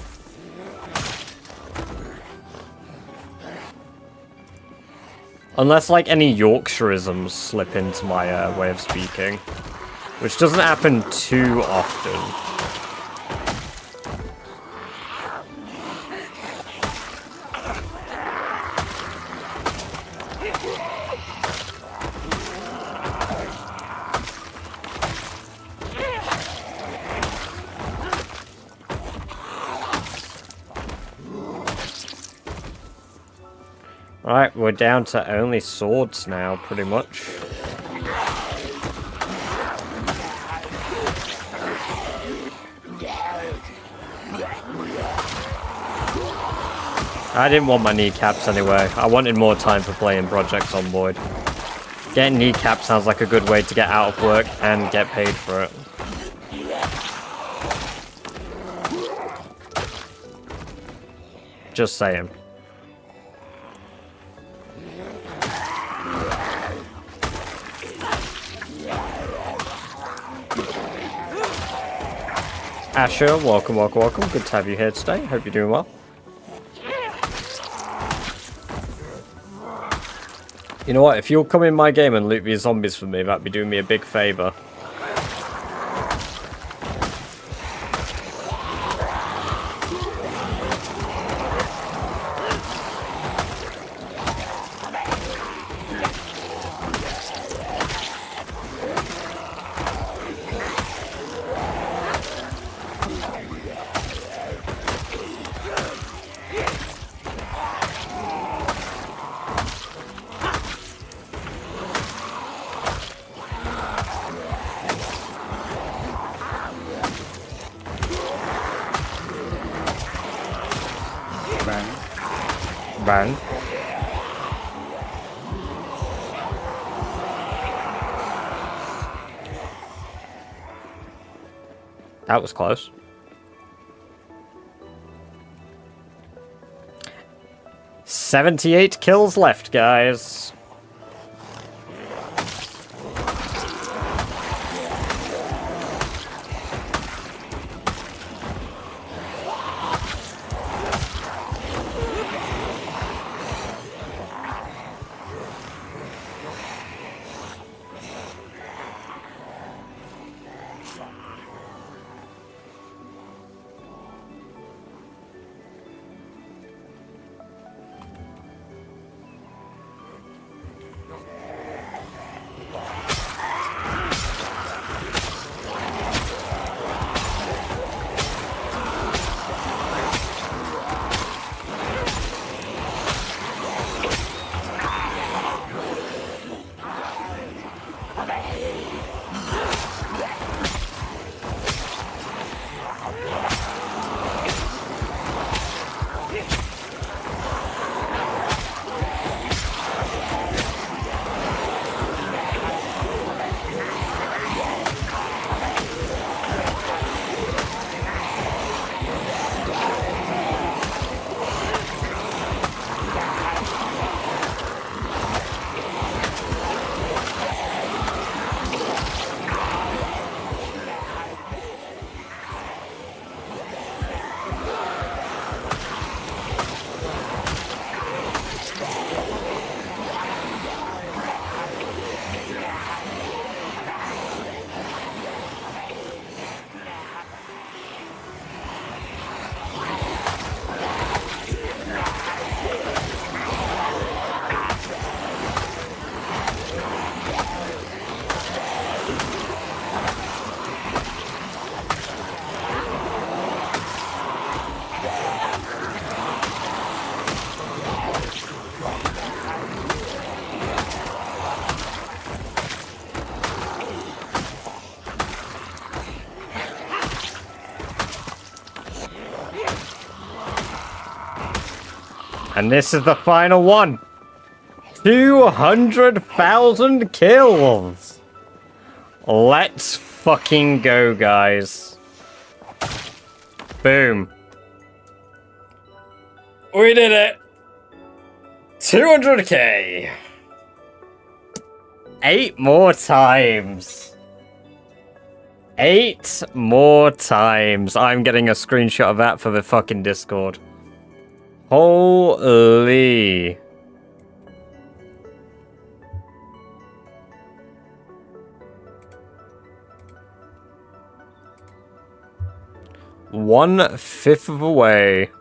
Unless, like, any Yorkshireisms slip into my way of speaking. Which doesn't happen too often. Right, we're down to only swords now, pretty much. I didn't want my kneecaps anyway. I wanted more time for playing Project Zomboid. Getting kneecaps sounds like a good way to get out of work and get paid for it. Just saying. Asher, welcome, welcome, welcome. Good to have you here today. Hope you're doing well. You know what? If you'll come in my game and loot these zombies for me, that'd be doing me a big favor. Ban. That was close. 78 kills left, guys. And this is the final one. 200,000 kills. Let's fucking go, guys. Boom. We did it. 200k. 8 more times. 8 more times. I'm getting a screenshot of that for the fucking Discord. Holy. One-fifth of the way.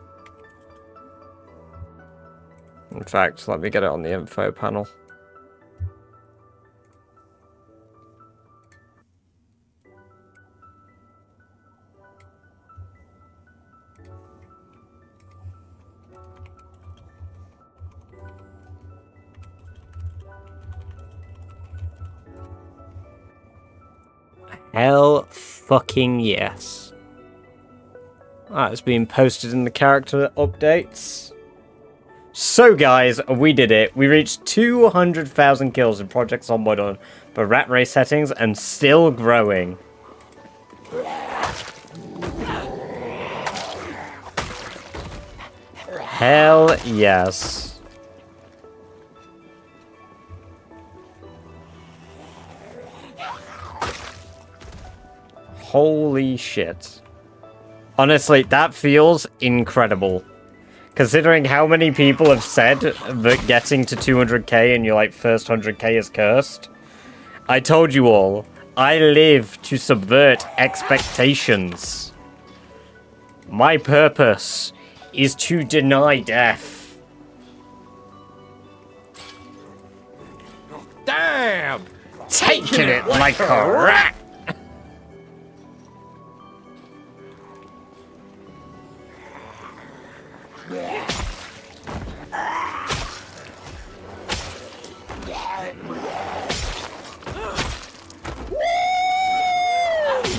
In fact, let me get it on the info panel. Hell fucking yes. That's been posted in the character updates. So guys, we did it. We reached 200,000 kills in Project Zomboid on the rat race settings and still growing. Hell yes. Holy shit. Honestly, that feels incredible. Considering how many people have said that getting to 200k in your like first 100k is cursed. I told you all, I live to subvert expectations. My purpose is to deny death. Damn! Taking it like a rat!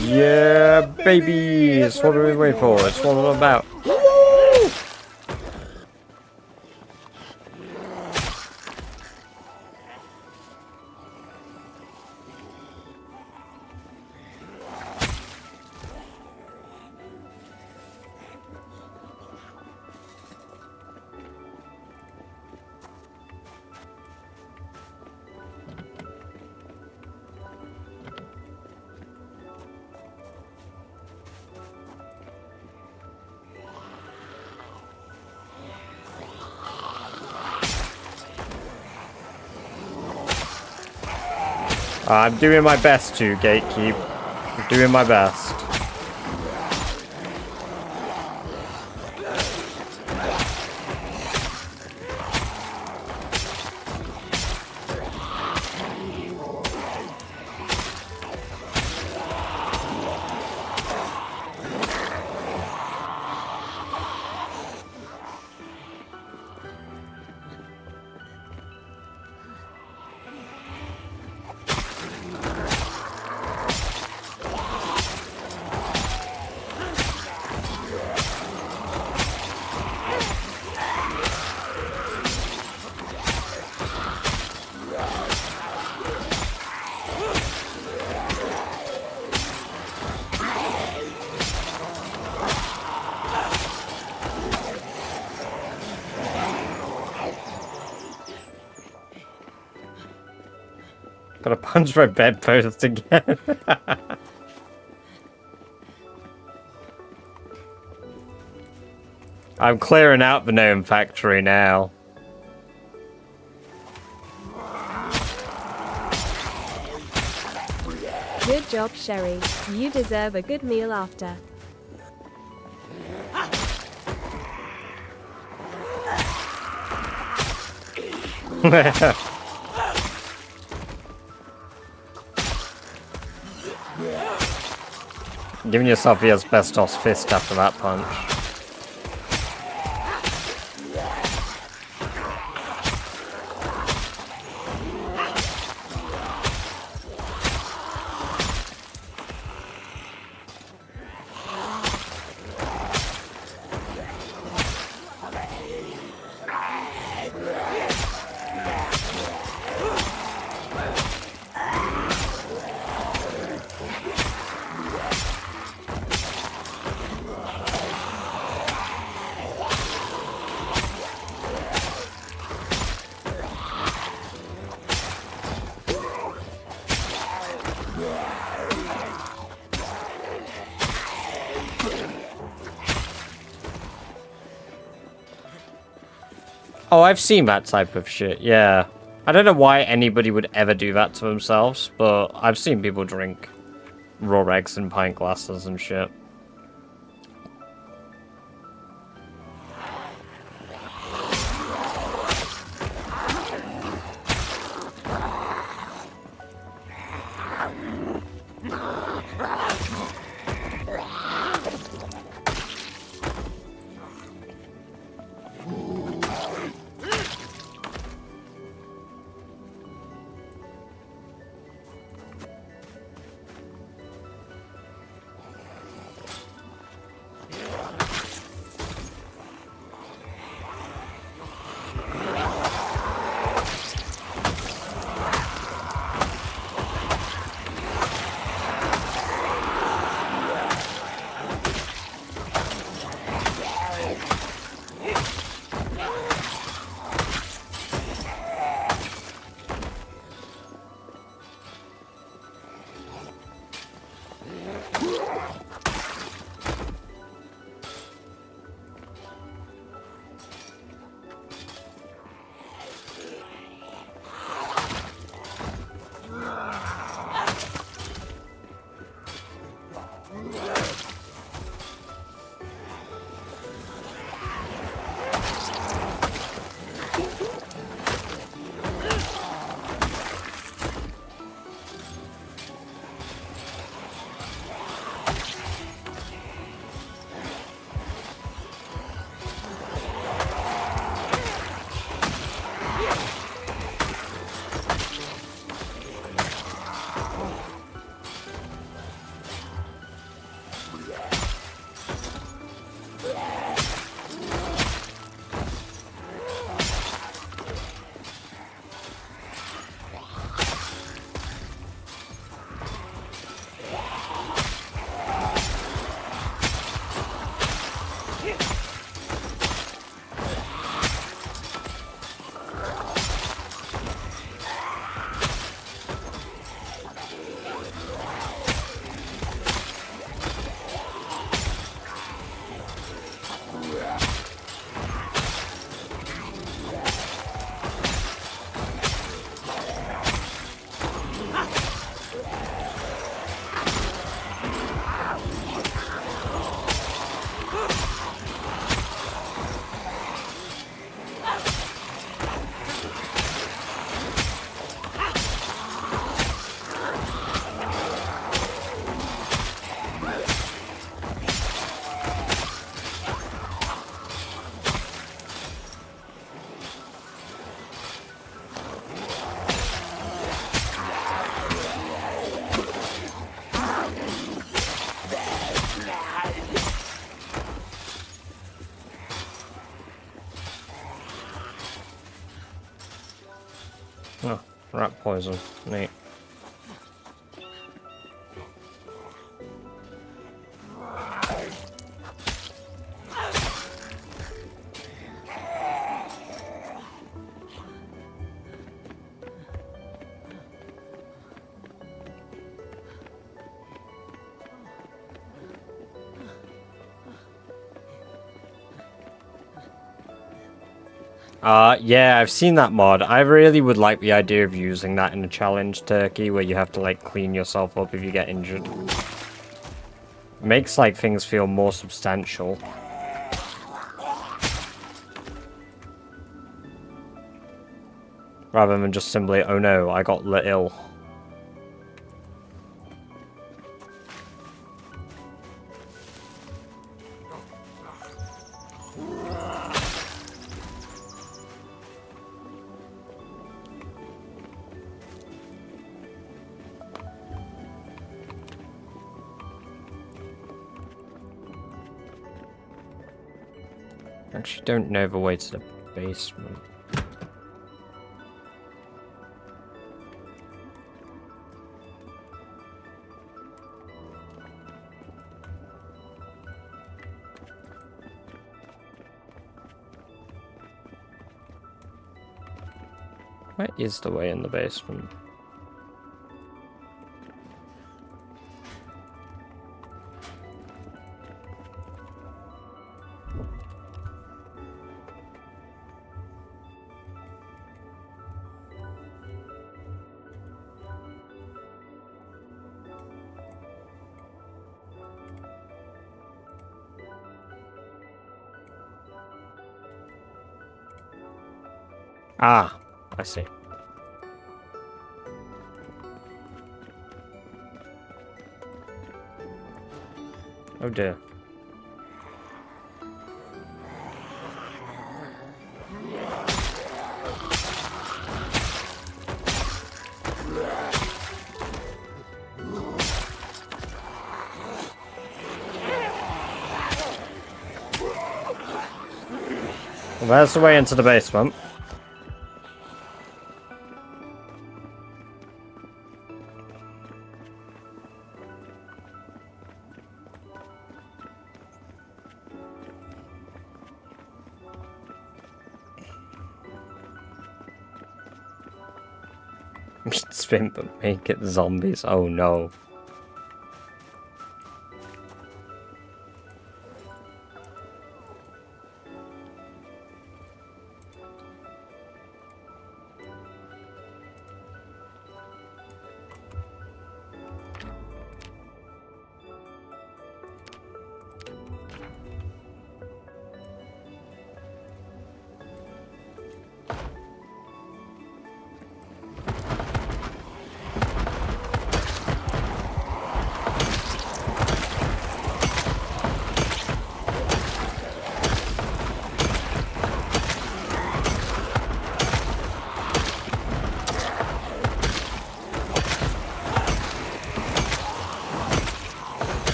Yeah, babies! What are we waiting for? It's what I'm about. I'm doing my best to gatekeep. I'm doing my best. Gotta punch my bedpost again. I'm clearing out the gnome factory now. Good job, Sherry. You deserve a good meal after. Giving yourself the asbestos fist after that punch. Oh, I've seen that type of shit, yeah. I don't know why anybody would ever do that to themselves, but I've seen people drink raw eggs in pint glasses and shit. Oh, rat poison. Neat. Yeah, I've seen that mod. I really would like the idea of using that in a challenge turkey where you have to, like, clean yourself up if you get injured. Makes, like, things feel more substantial. Rather than just simply, oh no, I got ill. Actually, don't know the way to the basement. Where is the way in the basement? Ah, I see. Oh dear. Well, there's the way into the basement. Spin but make it zombies. Oh no.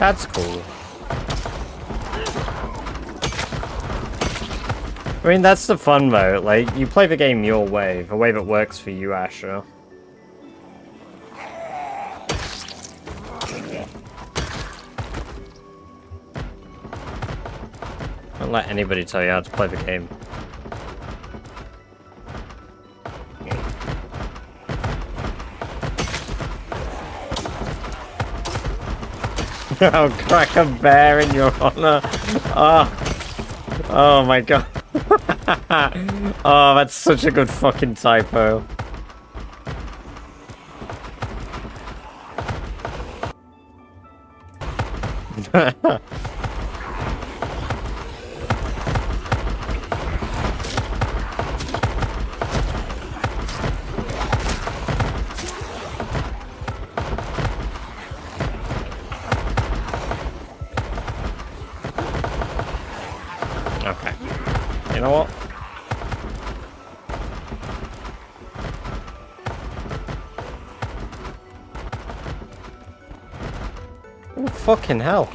That's cool. I mean, that's the fun though. Like, you play the game your way, the way that works for you, Asher. Don't let anybody tell you how to play the game. I'll crack a bear in your honor. Oh my god. Oh, that's such a good fucking typo. Okay. You know what? Oh, fucking hell.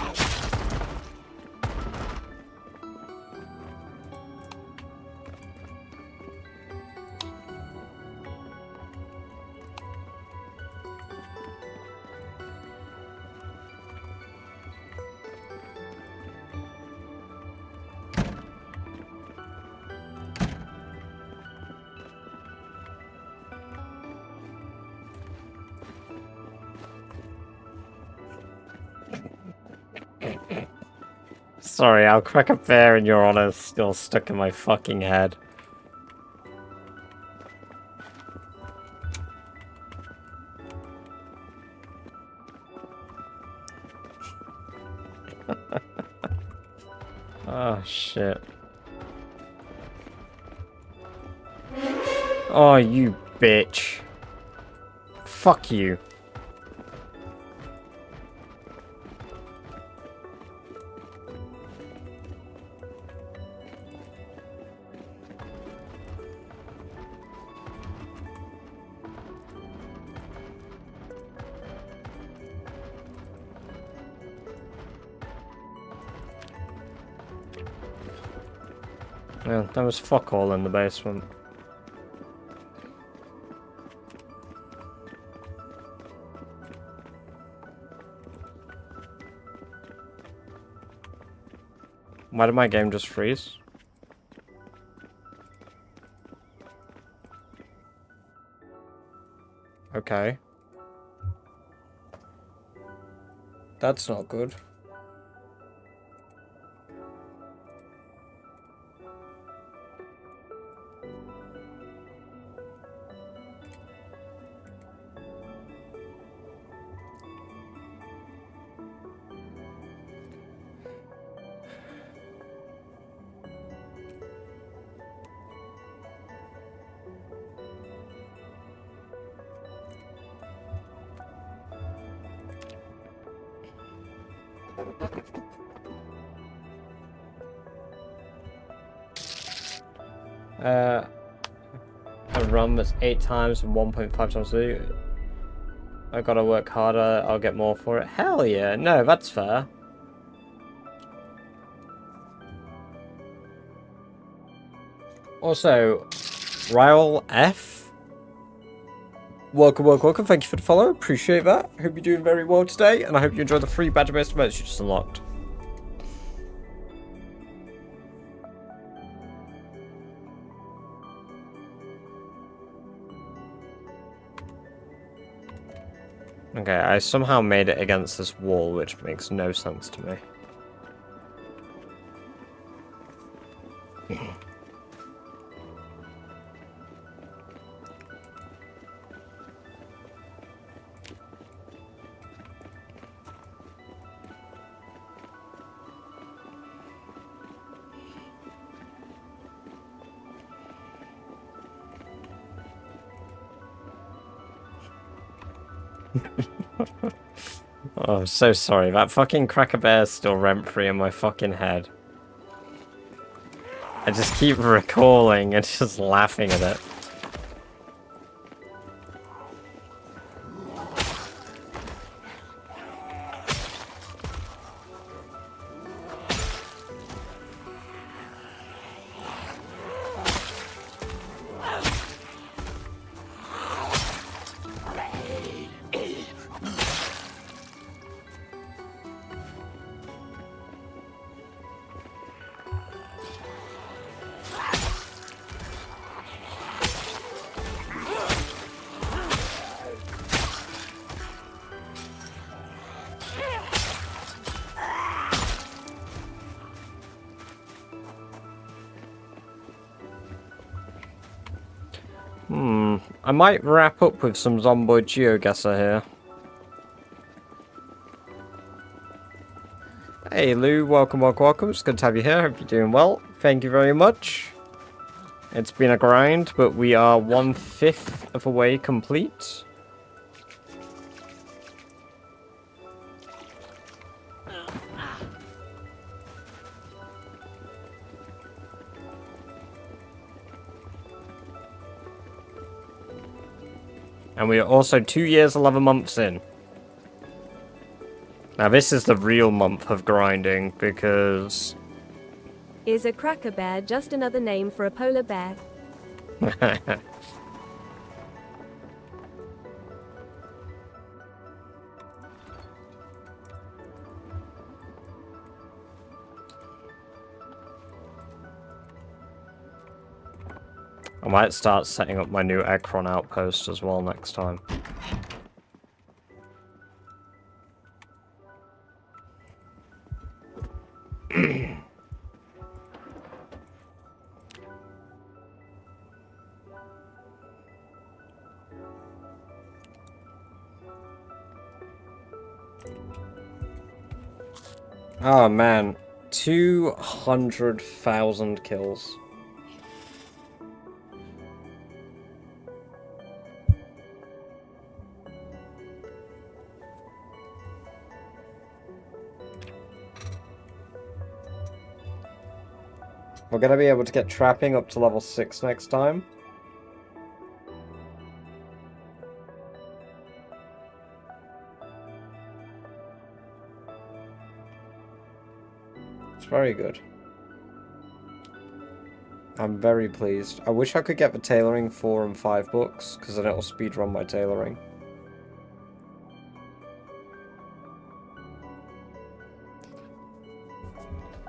Sorry, I'll crack a bear in your honor, still stuck in my fucking head. Oh, shit. Oh, you bitch. Fuck you. Yeah, there was fuck all in the basement. Why did my game just freeze? Okay. That's not good. A run that's 8 times and 1.5 times the. I gotta work harder, I'll get more for it. Hell yeah, no, that's fair. Also, Ryle F. Welcome, thank you for the follow, appreciate that. Hope you're doing very well today, and I hope you enjoy the free badger-based events you just unlocked. Okay, I somehow made it against this wall, which makes no sense to me. Oh, so sorry. That fucking Cracker Bear is still rent-free in my fucking head. I just keep recalling and just laughing at it. I might wrap up with some Zomboid Geoguessr here. Hey Lou, welcome, welcome, welcome. It's good to have you here. Hope you're doing well. Thank you very much. It's been a grind, but we are 1/5 of a way complete. And we are also 2 years, 11 months in. Now this is the real month of grinding, because... Is a cracker bear just another name for a polar bear? I might start setting up my new Ekron outpost as well next time. Oh man, 200,000 kills. We're gonna be able to get trapping up to level 6 next time. It's very good. I'm very pleased. I wish I could get the tailoring 4 and 5 books, because then it'll speedrun my tailoring.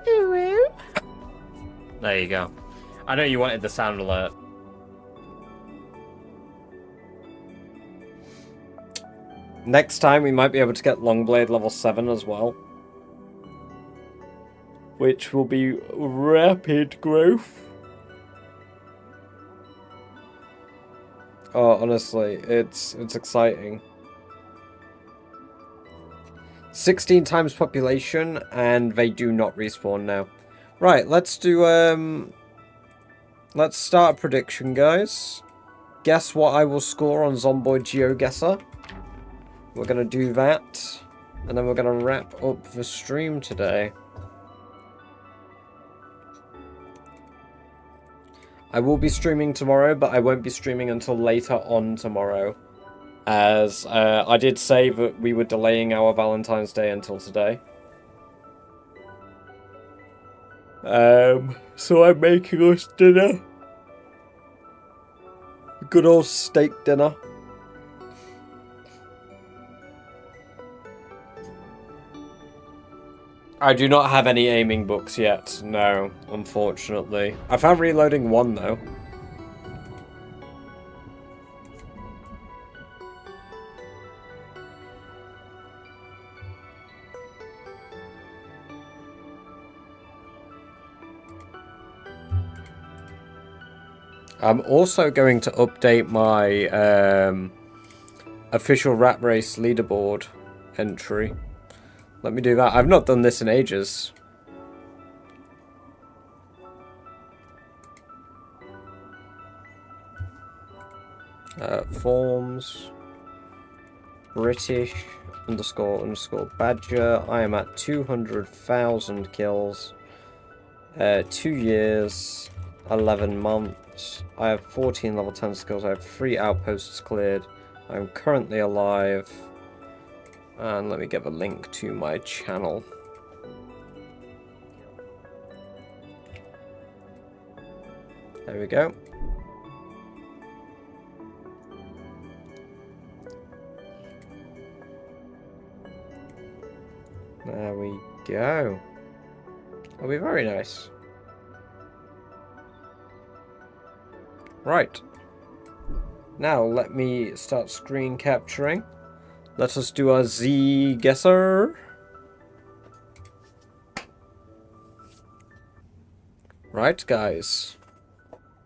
Hello? There you go. I know you wanted the sound alert. Next time we might be able to get Longblade level 7 as well. Which will be rapid growth. Oh, honestly, it's exciting. 16 times population, and they do not respawn now. Right, let's do, let's start a prediction, guys. Guess what I will score on Zomboid Geoguessr. We're gonna do that, and then we're gonna wrap up the stream today. I will be streaming tomorrow, but I won't be streaming until later on tomorrow. As, I did say that we were delaying our Valentine's Day until today. So I'm making us dinner. Good old steak dinner. I do not have any aiming books yet, no, unfortunately. I found reloading 1 though. I'm also going to update my official Rat Race leaderboard entry. Let me do that. I've not done this in ages. Forms. British __ Badger. I am at 200,000 kills. 2 years. 11 months. I have 14 level 10 skills. I have 3 outposts cleared. I'm currently alive. And let me get the link to my channel. There we go. There we go. That'll be very nice. Right. Now let me start screen capturing. Let us do a Geoguessr. Right, guys.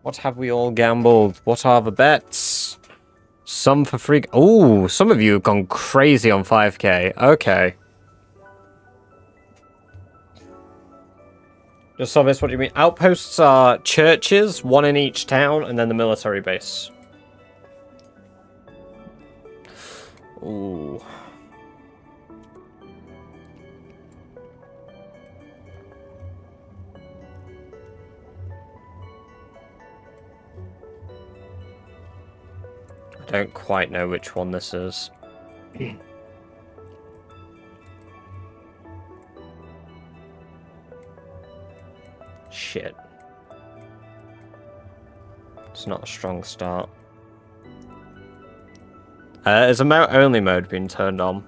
What have we all gambled? What are the bets? Some for free. Oh, some of you have gone crazy on 5k. Okay. Just obvious, what do you mean? Outposts are churches, one in each town, and then the military base. Ooh. I don't quite know which one this is. Shit. It's not a strong start. Is a only mode being turned on?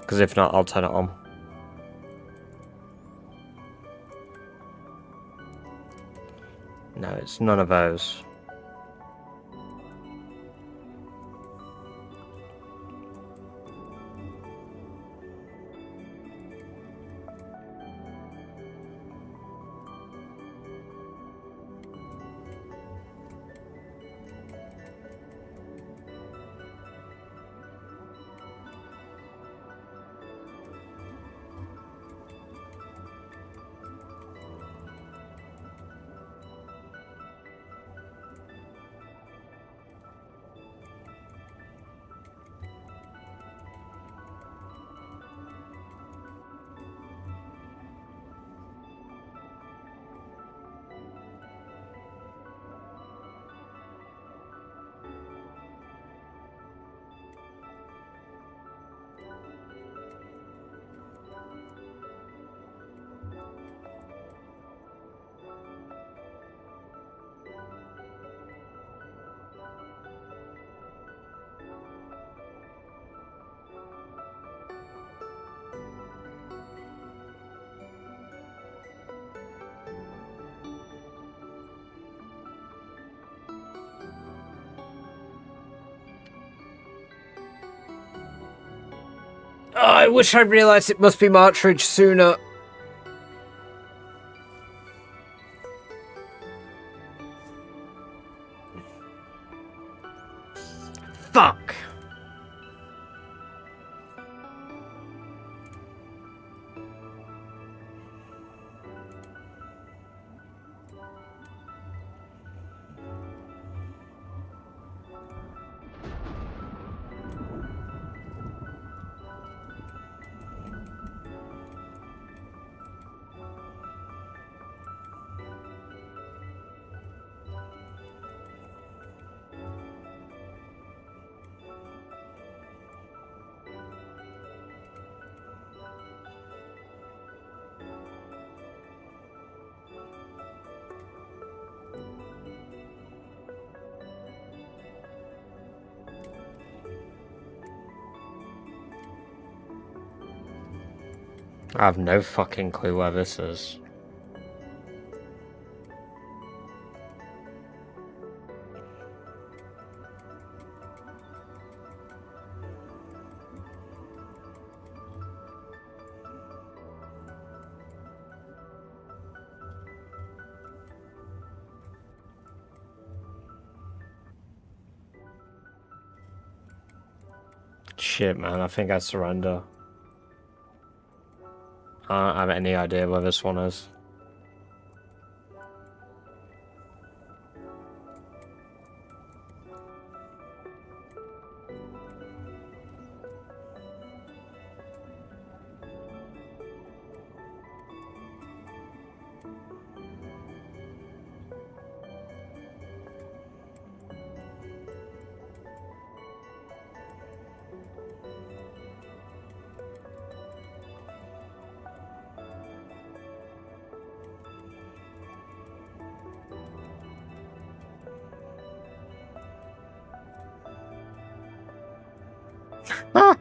Because if not, I'll turn it on. No, it's none of those. Oh, I wish I'd realised it must be Martridge sooner. Fuck. I have no fucking clue where this is. Shit, man, I think I surrender. I don't have any idea where this one is. Ah!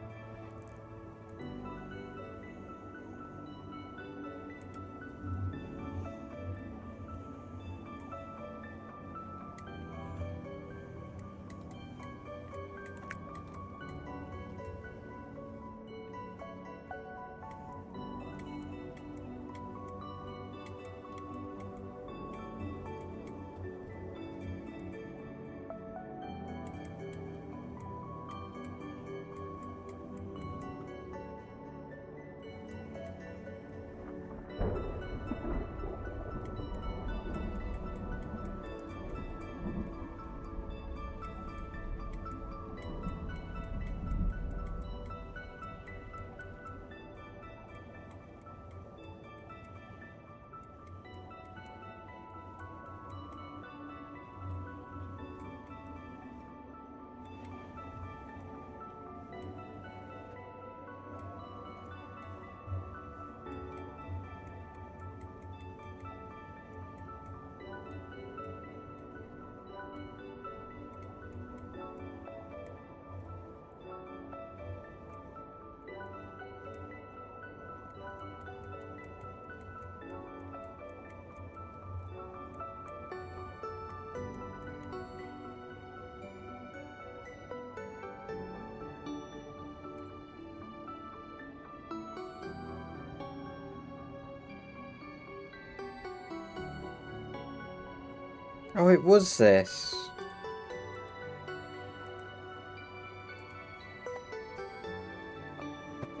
Oh, it was this.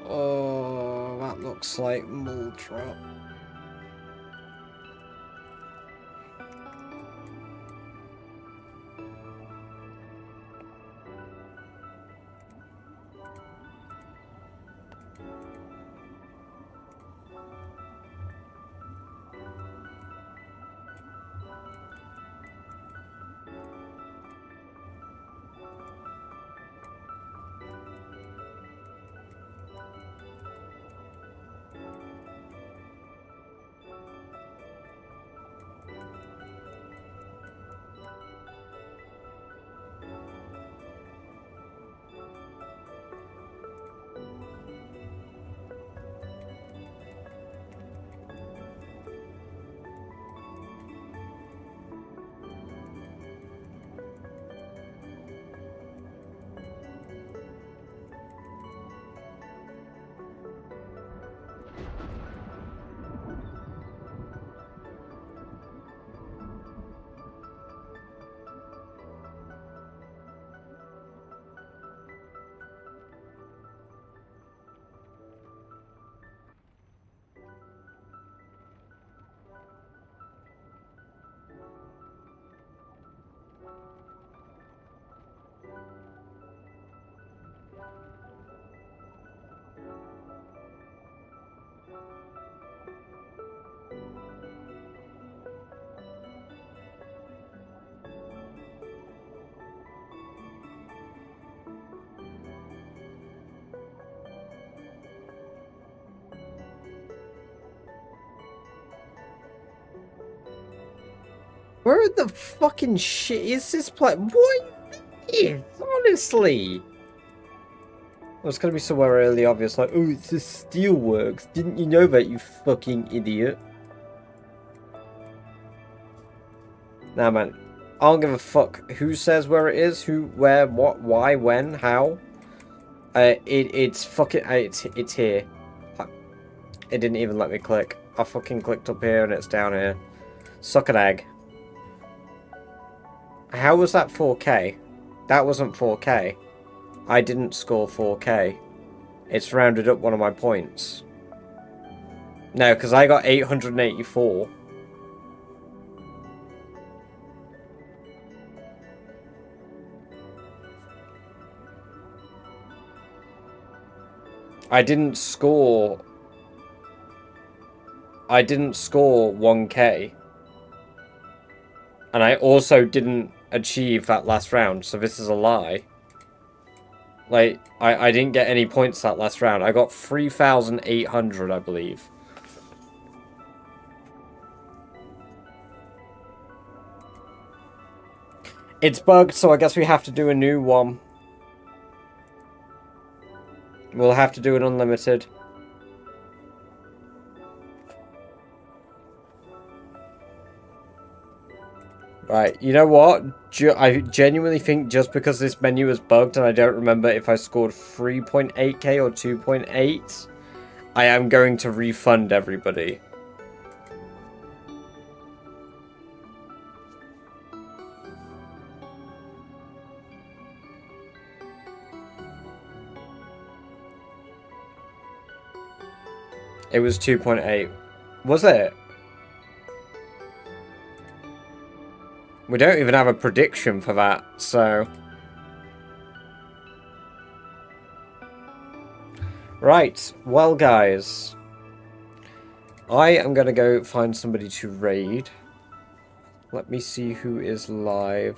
Oh, that looks like mole trap. Where the fucking shit is this place? What is? Honestly. Well, it's gonna be somewhere really obvious, like, oh, it's the steelworks. Didn't you know that, you fucking idiot? Nah, man. I don't give a fuck who says where it is, who, where, what, why, when, how. It's fucking, it's here. It didn't even let me click. I fucking clicked up here and it's down here. Suck an egg. How was that 4K? That wasn't 4K. I didn't score 4K. It's rounded up one of my points. No, because I got 884. I didn't score 1K. And I also didn't achieve that last round, so this is a lie. Like, I didn't get any points that last round. I got 3,800, I believe. It's bugged, so I guess we have to do a new one. We'll have to do an unlimited. Right, you know what? I genuinely think just because this menu is bugged and I don't remember if I scored 3.8k or 2.8, I am going to refund everybody. It was 2.8. Was it? We don't even have a prediction for that, so... Right, well guys. I am gonna go find somebody to raid. Let me see who is live.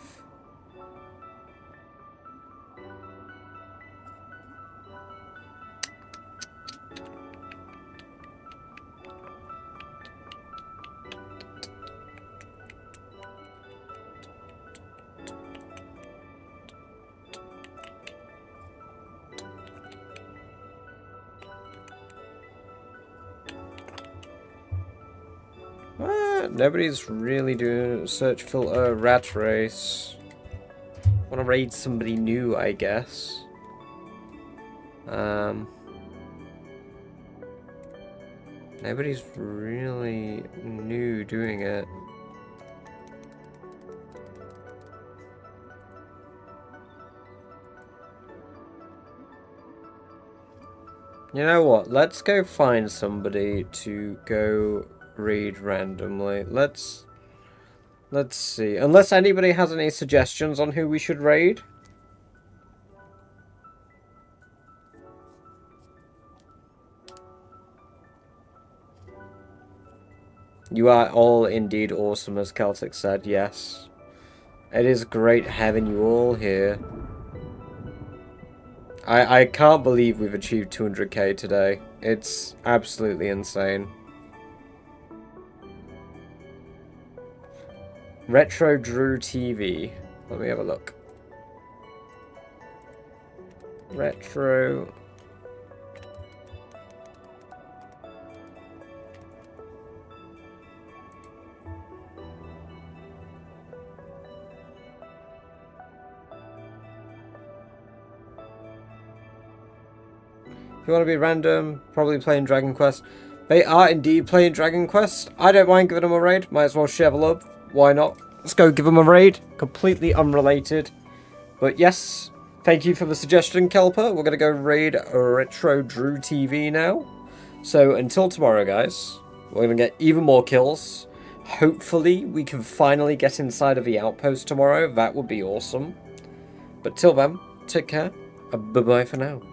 Nobody's really doing search filter rat race. Want to raid somebody new, I guess. Nobody's really new doing it. You know what? Let's go find somebody to go raid randomly. Let's see. Unless anybody has any suggestions on who we should raid. You are all indeed awesome, as Celtic said, yes. It is great having you all here. I can't believe we've achieved 200k today. It's absolutely insane. Retro Drew TV. Let me have a look. Retro... If you want to be random, probably playing Dragon Quest. They are indeed playing Dragon Quest. I don't mind giving them a raid. Might as well share the love. Why not? Let's go give them a raid. Completely unrelated. But yes, thank you for the suggestion, Kelper. We're going to go raid Retro Drew TV now. So until tomorrow, guys, we're going to get even more kills. Hopefully, we can finally get inside of the Outpost tomorrow. That would be awesome. But till then, take care. Bye-bye for now.